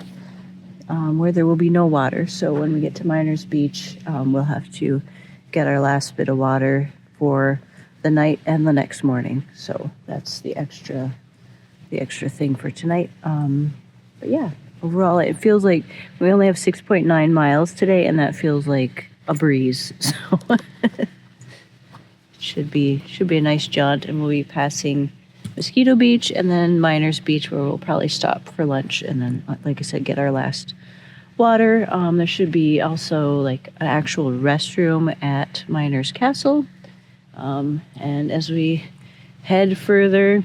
where there will be no water. So when we get to Miners Beach, we'll have to get our last bit of water for the night and the next morning. So that's the extra thing for tonight. But yeah, overall it feels like we only have 6.9 miles today, and that feels like a breeze. So should be a nice jaunt, and we'll be passing Mosquito Beach and then Miners Beach, where we'll probably stop for lunch and then, like I said, get our last water. There should be also like an actual restroom at Miners Castle. And as we head further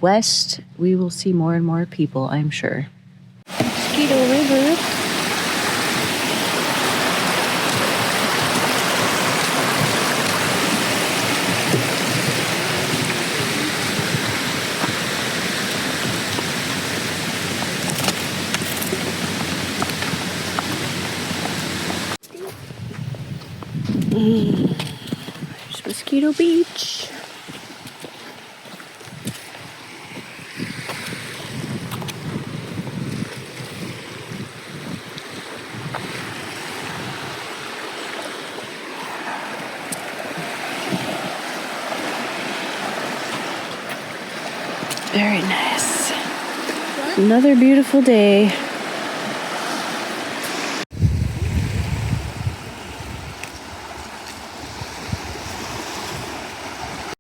west, we will see more and more people, I'm sure. Mosquito River. There's Mosquito Beach. Very nice. Another beautiful day.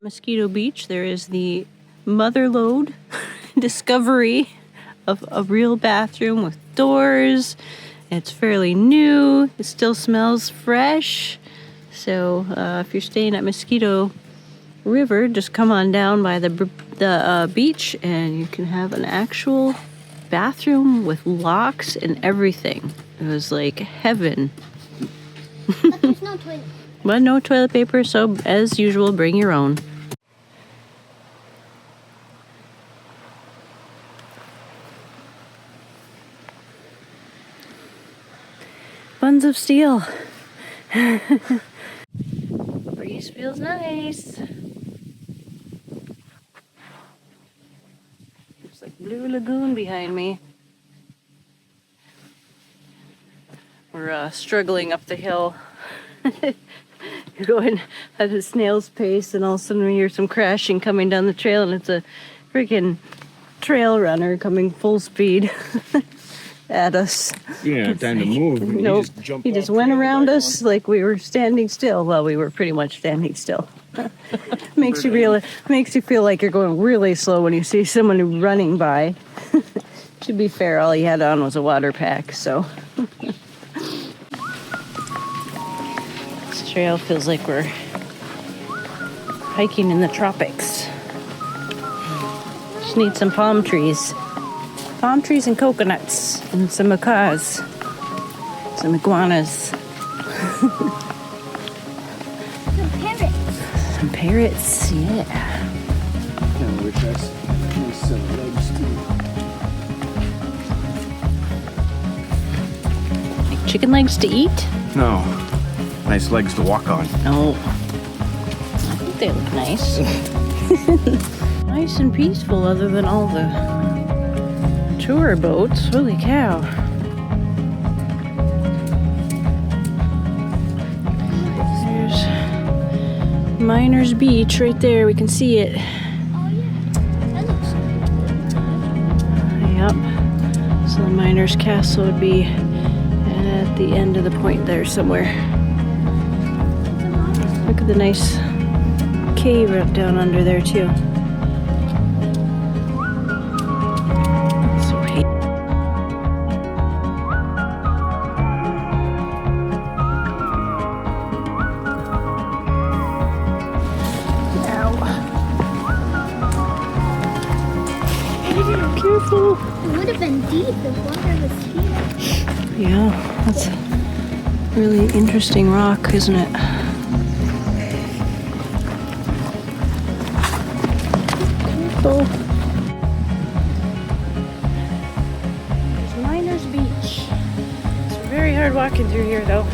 Mosquito Beach, there is the motherlode discovery of a real bathroom with doors. It's fairly new. It still smells fresh. So if you're staying at Mosquito River, just come on down by the beach and you can have an actual bathroom with locks and everything. It was like heaven. But there's no toilet. But no toilet paper, so as usual, bring your own. Buns of steel. Breeze feels nice. Looks like Blue Lagoon behind me. We're struggling up the hill. You're going at a snail's pace, and all of a sudden we hear some crashing coming down the trail, and it's a freaking trail runner coming full speed at us. You didn't have time to move. Nope. He just went around us like we were standing still. Well, we were pretty much standing still. Makes you feel like you're going really slow when you see someone running by. To be fair, all he had on was a water pack, so. This trail feels like we're hiking in the tropics. Just need some palm trees. Palm trees and coconuts and some macaws, some iguanas. Some parrots. Some parrots, yeah. Kind of wish I had some legs too. Like chicken legs to eat? No. Nice legs to walk on. No. I think they look nice. Nice and peaceful other than all the tour boats. Holy cow. There's Miners Beach right there. We can see it. That looks Yep. So the Miners Castle would be at the end of the point there somewhere. Look at the nice cave right down under there too. So hey. Careful. It would have been deep if water was here. Yeah, that's a really interesting rock, isn't it? Careful. There's Miners Beach. It's very hard walking through here though.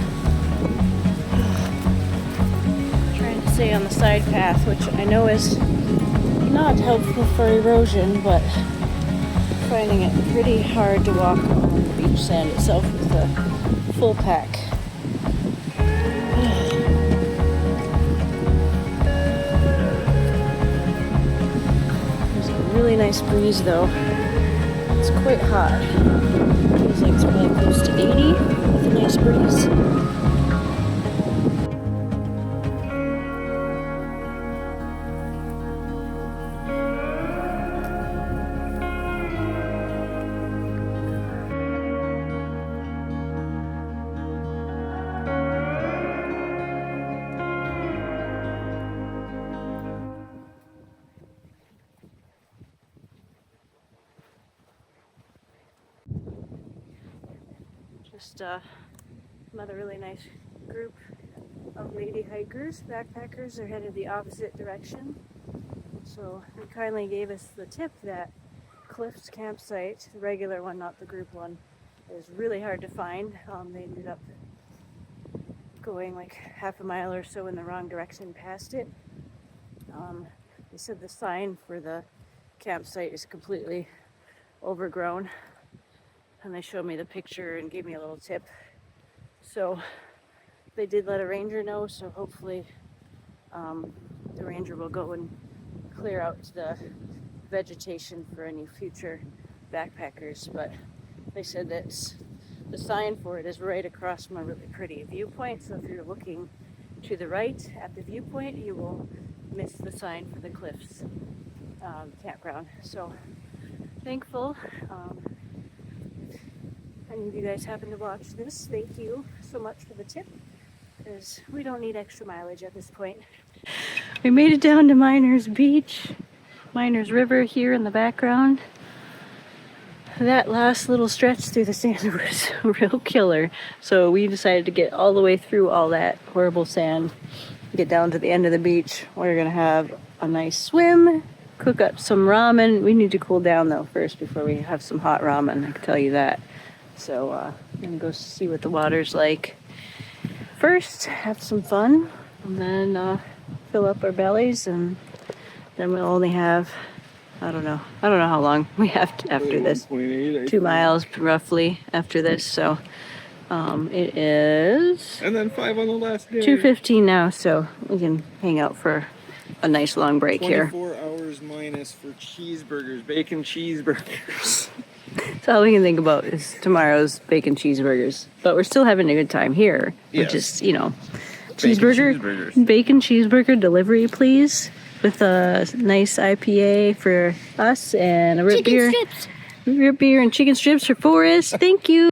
Trying to stay on the side path, which I know is not helpful for erosion, but finding it pretty hard to walk on the beach sand itself with a full pack. There's a really nice breeze though. It's quite hot. Feels like it's probably close to 80 with a nice breeze. Just another really nice group of lady hikers, backpackers. They're headed the opposite direction. So they kindly gave us the tip that Cliff's campsite, the regular one, not the group one, is really hard to find. They ended up going like half a mile or so in the wrong direction past it. They said the sign for the campsite is completely overgrown. And they showed me the picture and gave me a little tip. So they did let a ranger know, so hopefully the ranger will go and clear out the vegetation for any future backpackers. But they said that the sign for it is right across from a really pretty viewpoint. So if you're looking to the right at the viewpoint, you will miss the sign for the Cliffs campground. So thankful. And if you guys happen to watch this, thank you so much for the tip, because we don't need extra mileage at this point. We made it down to Miners Beach, Miners River here in the background. That last little stretch through the sand was a real killer. So we decided to get all the way through all that horrible sand, get down to the end of the beach. We're gonna have a nice swim, cook up some ramen. We need to cool down though first before we have some hot ramen, I can tell you that. So I'm gonna go see what the water's like first, have some fun, and then fill up our bellies, and then we'll only have, I don't know how long we have after this. 2 miles roughly after this. So it is, And then 5 on the last day. 2:15 now, so we can hang out for a nice long break here. 24 hours minus for cheeseburgers, bacon cheeseburgers. So all we can think about is tomorrow's bacon cheeseburgers. But we're still having a good time here. Yes. Which is, you know, Cheeseburgers. bacon cheeseburger delivery, please. With a nice IPA for us and a root beer. strips. Root beer and chicken strips for Forrest. Thank you.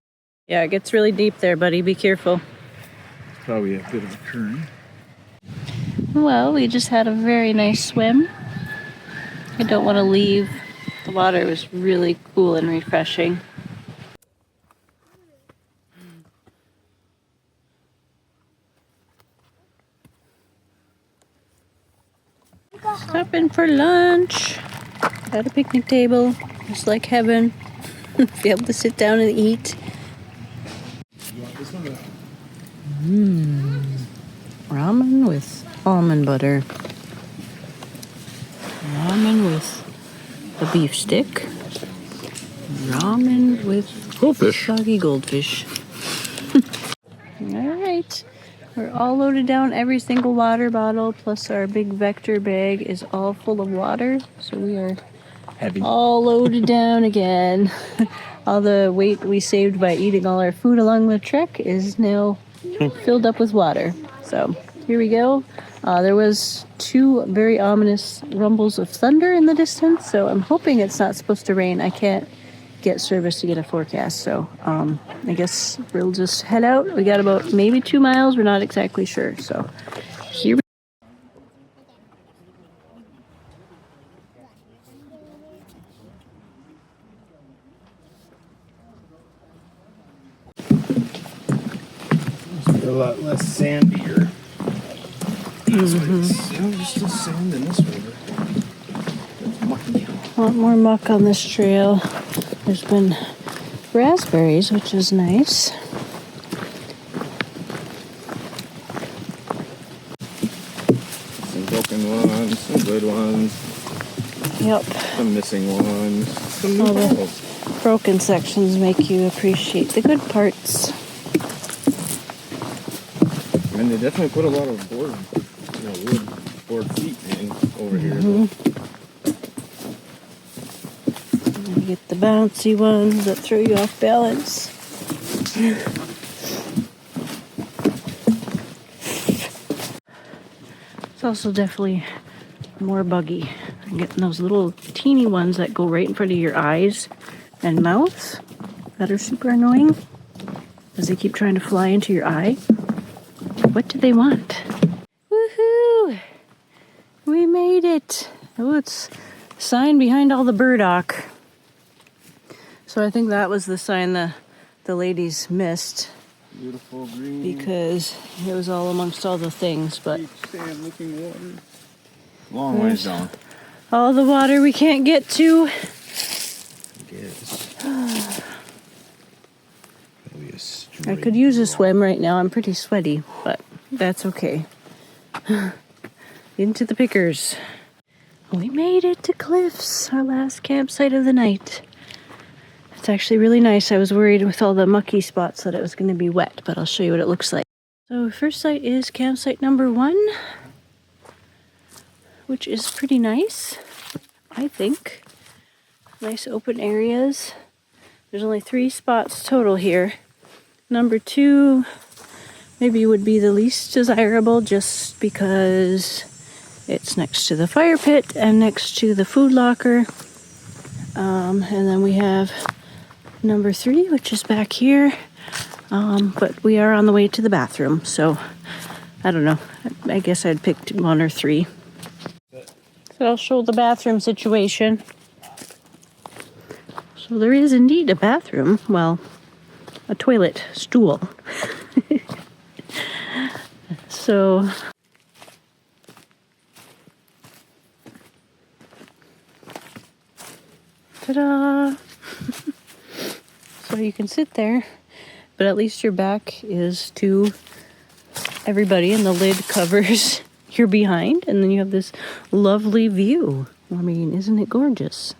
Yeah, it gets really deep there, buddy. Be careful. Probably a bit of a current. Well, we just had a very nice swim. I don't want to leave. The water was really cool and refreshing. Stopping for lunch. Got a picnic table, just like heaven. Be able to sit down and eat. Ramen with almond butter. Ramen with a beef stick. Ramen with Goldfish. soggy goldfish. Alright. We're all loaded down. Every single water bottle plus our big Vector bag is all full of water. So we are Heavy. all loaded down again. All the weight we saved by eating all our food along the trek is now filled up with water. So here we go. There was 2 very ominous rumbles of thunder in the distance, so I'm hoping it's not supposed to rain. I can't get service to get a forecast, so I guess we'll just head out. We got about maybe 2 miles. We're not exactly sure. So here we A lot less sandier. There's still sand in this river. a lot more muck on this trail. There's been raspberries, which is nice. Some broken ones, some good ones, Yep. some missing ones, some All new the bottles. broken sections make you appreciate the good parts. And they definitely put a lot of wood, board feet in over here. You get the bouncy ones that throw you off balance. It's also definitely more buggy. I'm getting those little teeny ones that go right in front of your eyes and mouth that are super annoying as they keep trying to fly into your eye. What do they want? Woohoo! We made it! Oh, it's a sign behind all the burdock. So I think that was the sign the ladies missed Beautiful green. because it was all amongst all the things, but Deep sand looking water. Long ways down. all the water we can't get to. I could use a swim right now. I'm pretty sweaty, but that's okay. Into the pickers. We made it to Cliffs, our last campsite of the night. It's actually really nice. I was worried with all the mucky spots that it was going to be wet, but I'll show you what it looks like. So first site is campsite number 1, which is pretty nice, I think. Nice open areas. There's only 3 spots total here. Number 2 maybe would be the least desirable just because it's next to the fire pit and next to the food locker. And then we have number 3, which is back here. But we are on the way to the bathroom, so I don't know. I guess I'd picked 1 or 3. So I'll show the bathroom situation. So there is indeed a bathroom. Well, a toilet stool. So ta-da! So you can sit there, but at least your back is to everybody and the lid covers your behind, and then you have this lovely view. I mean, isn't it gorgeous?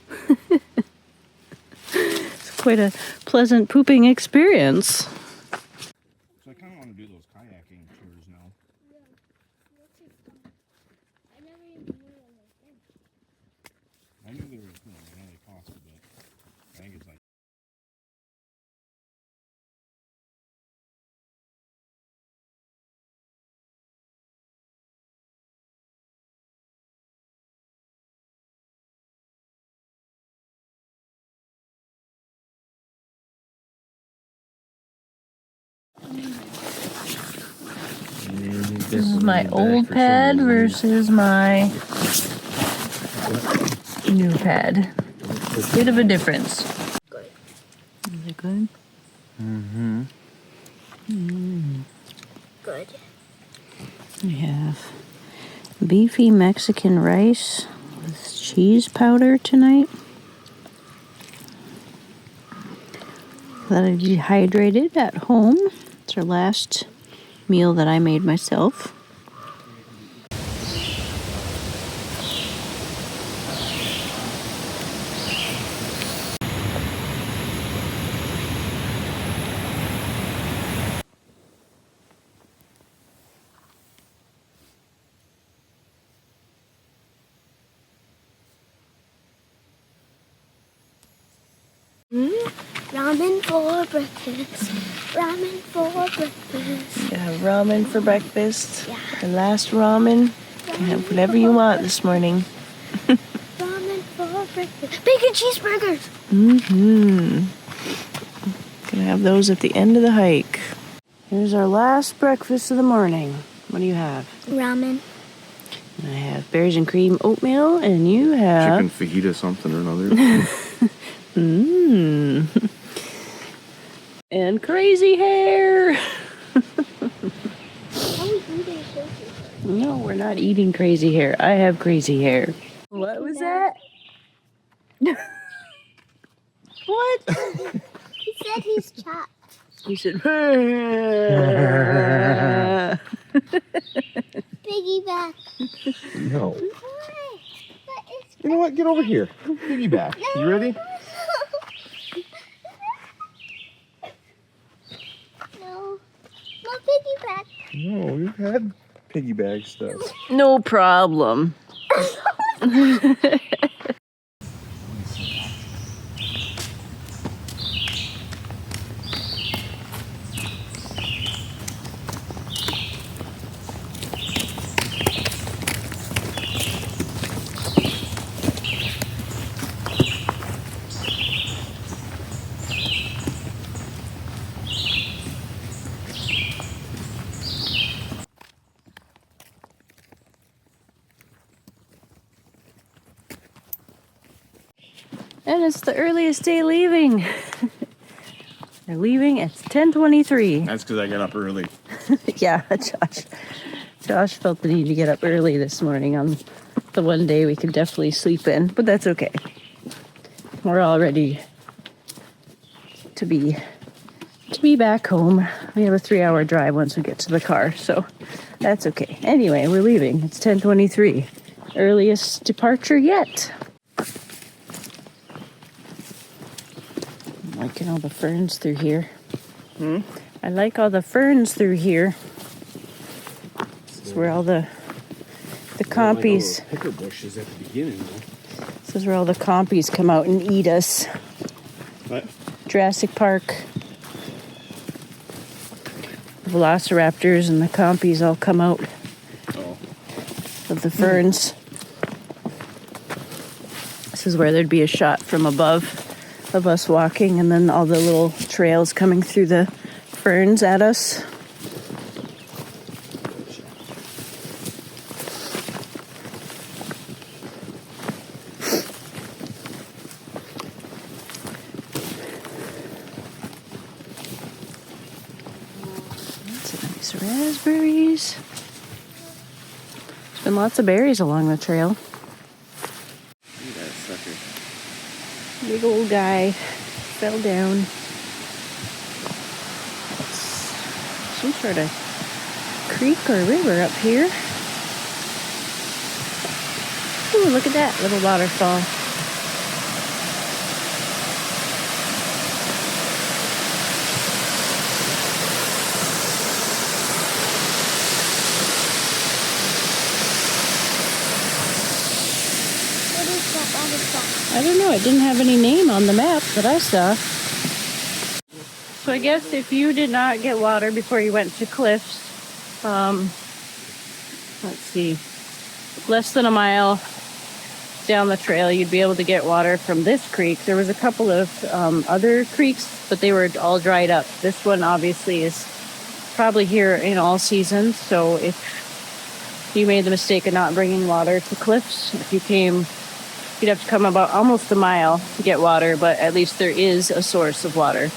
It's quite a pleasant pooping experience. So I kind of want to do those kayaking tours now. I knew they were, I know they cost a bit. I think it's like This is my old pad versus my new pad. Bit of a difference. Good. Is it good? Mm-hmm. Good. We have beefy Mexican rice with cheese powder tonight. That I dehydrated at home. It's our last meal that I made myself. Ramen for breakfast. Ramen for breakfast. Yeah, ramen for breakfast. Yeah. Our last ramen. You can have whatever you want this morning. Ramen for breakfast. Bacon cheeseburgers. Gonna have those at the end of the hike. Here's our last breakfast of the morning. What do you have? Ramen. I have berries and cream oatmeal, and you have Chicken fajita something or another. and crazy hair. No, we're not eating crazy hair. I have crazy hair. What was that? What? He said he's chopped. You said, Piggyback. No. Why? But it's You know what? Get over here. Piggyback. You ready? No. No piggyback. No, you've had piggyback stuff. no problem. And it's the earliest day leaving. They're leaving at 10:23. That's because I got up early. Yeah, Josh felt the need to get up early this morning on the one day we could definitely sleep in, but that's okay. We're all ready to be back home. We have a 3-hour drive once we get to the car, so that's okay. Anyway, we're leaving. It's 10:23. Earliest departure yet. I'm liking all the ferns through here. I like all the ferns through here. This is where all the compies. Picker bushes at the beginning, though. This is where all the compies come out and eat us. What? Jurassic Park. Velociraptors and the compies all come out of the ferns. This is where there'd be a shot from above of us walking, and then all the little trails coming through the ferns at us. Some nice raspberries. There's been lots of berries along the trail. Look at that sucker. Big old guy fell down. It's some sort of creek or river up here. Ooh, look at that little waterfall. What is that waterfall? I don't know. It didn't have any name on the map that I saw. So I guess if you did not get water before you went to Cliffs, let's see, less than a mile down the trail, you'd be able to get water from this creek. There was a couple of other creeks, but they were all dried up. This one obviously is probably here in all seasons. So if you made the mistake of not bringing water to Cliffs, if you came, you'd have to come about almost a mile to get water, but at least there is a source of water.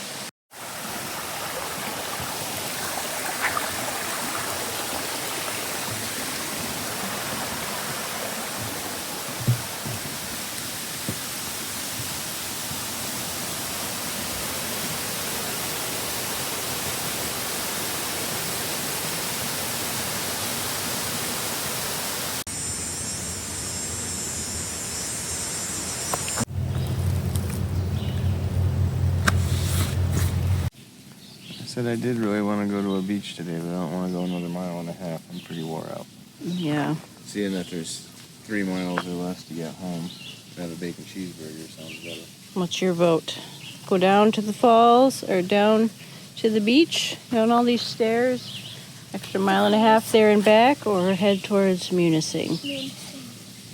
said I did really want to go to a beach today, but I don't want to go another mile and a half. I'm pretty wore out. Yeah. Seeing that there's 3 miles or less to get home, have a bacon cheeseburger sounds better. What's your vote? Go down to the falls or down to the beach, down all these stairs, extra mile and a half there and back, or head towards Munising?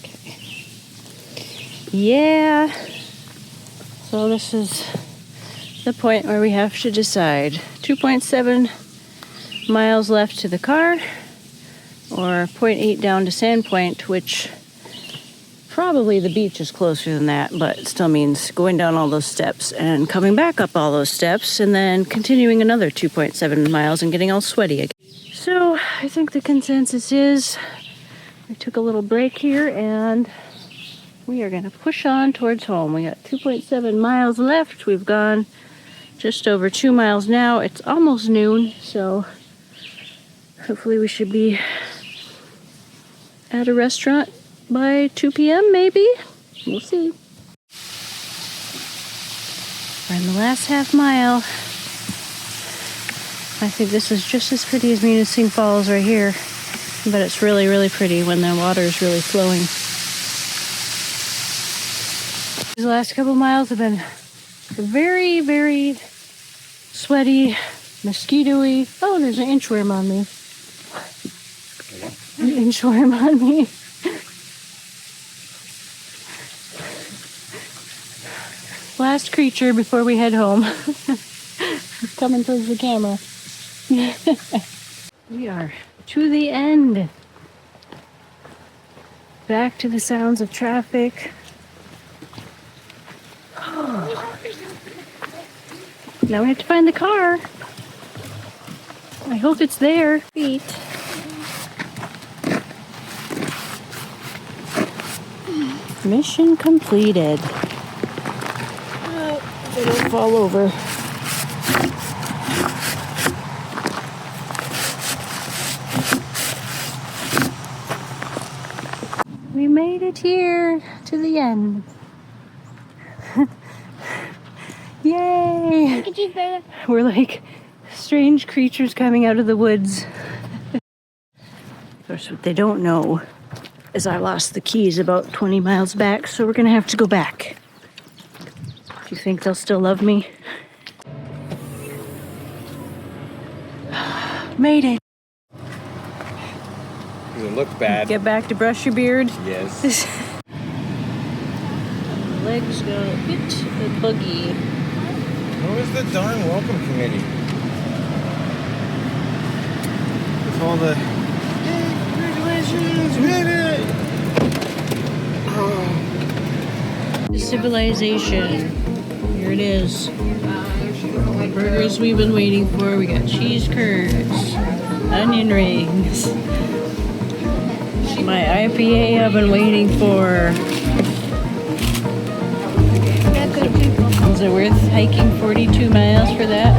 Okay. Yeah. So this is the point where we have to decide. 2.7 miles left to the car, or 0.8 down to Sandpoint, which probably the beach is closer than that, but it still means going down all those steps and coming back up all those steps and then continuing another 2.7 miles and getting all sweaty again. So I think the consensus is we took a little break here and we are going to push on towards home. We got 2.7 miles left. We've gone just over 2 miles now. It's almost noon, so hopefully we should be at a restaurant by 2 p.m. maybe. We'll see. We're in the last half mile. I think this is just as pretty as Munising Falls right here, but it's really, really pretty when the water is really flowing. These last couple miles have been very, very sweaty, mosquito-y. Oh, there's an inchworm on me. An inchworm on me. Last creature before we head home. Coming towards the camera. We are to the end. Back to the sounds of traffic. Now we have to find the car. I hope it's there. Feet. Mission completed. They don't fall over. We made it here to the end. Yay! Look at you, Bella. We're like strange creatures coming out of the woods. Of course, what they don't know is I lost the keys about 20 miles back, so we're gonna have to go back. Do you think they'll still love me? Made it. Does it look bad? Get back to brush your beard. Yes. Legs got a bit buggy. Where's the darn welcome committee? With all the congratulations, we made it! Civilization. Here it is. The burgers we've been waiting for. We got cheese curds, onion rings. My IPA I've been waiting for. Is it worth hiking 42 miles for that?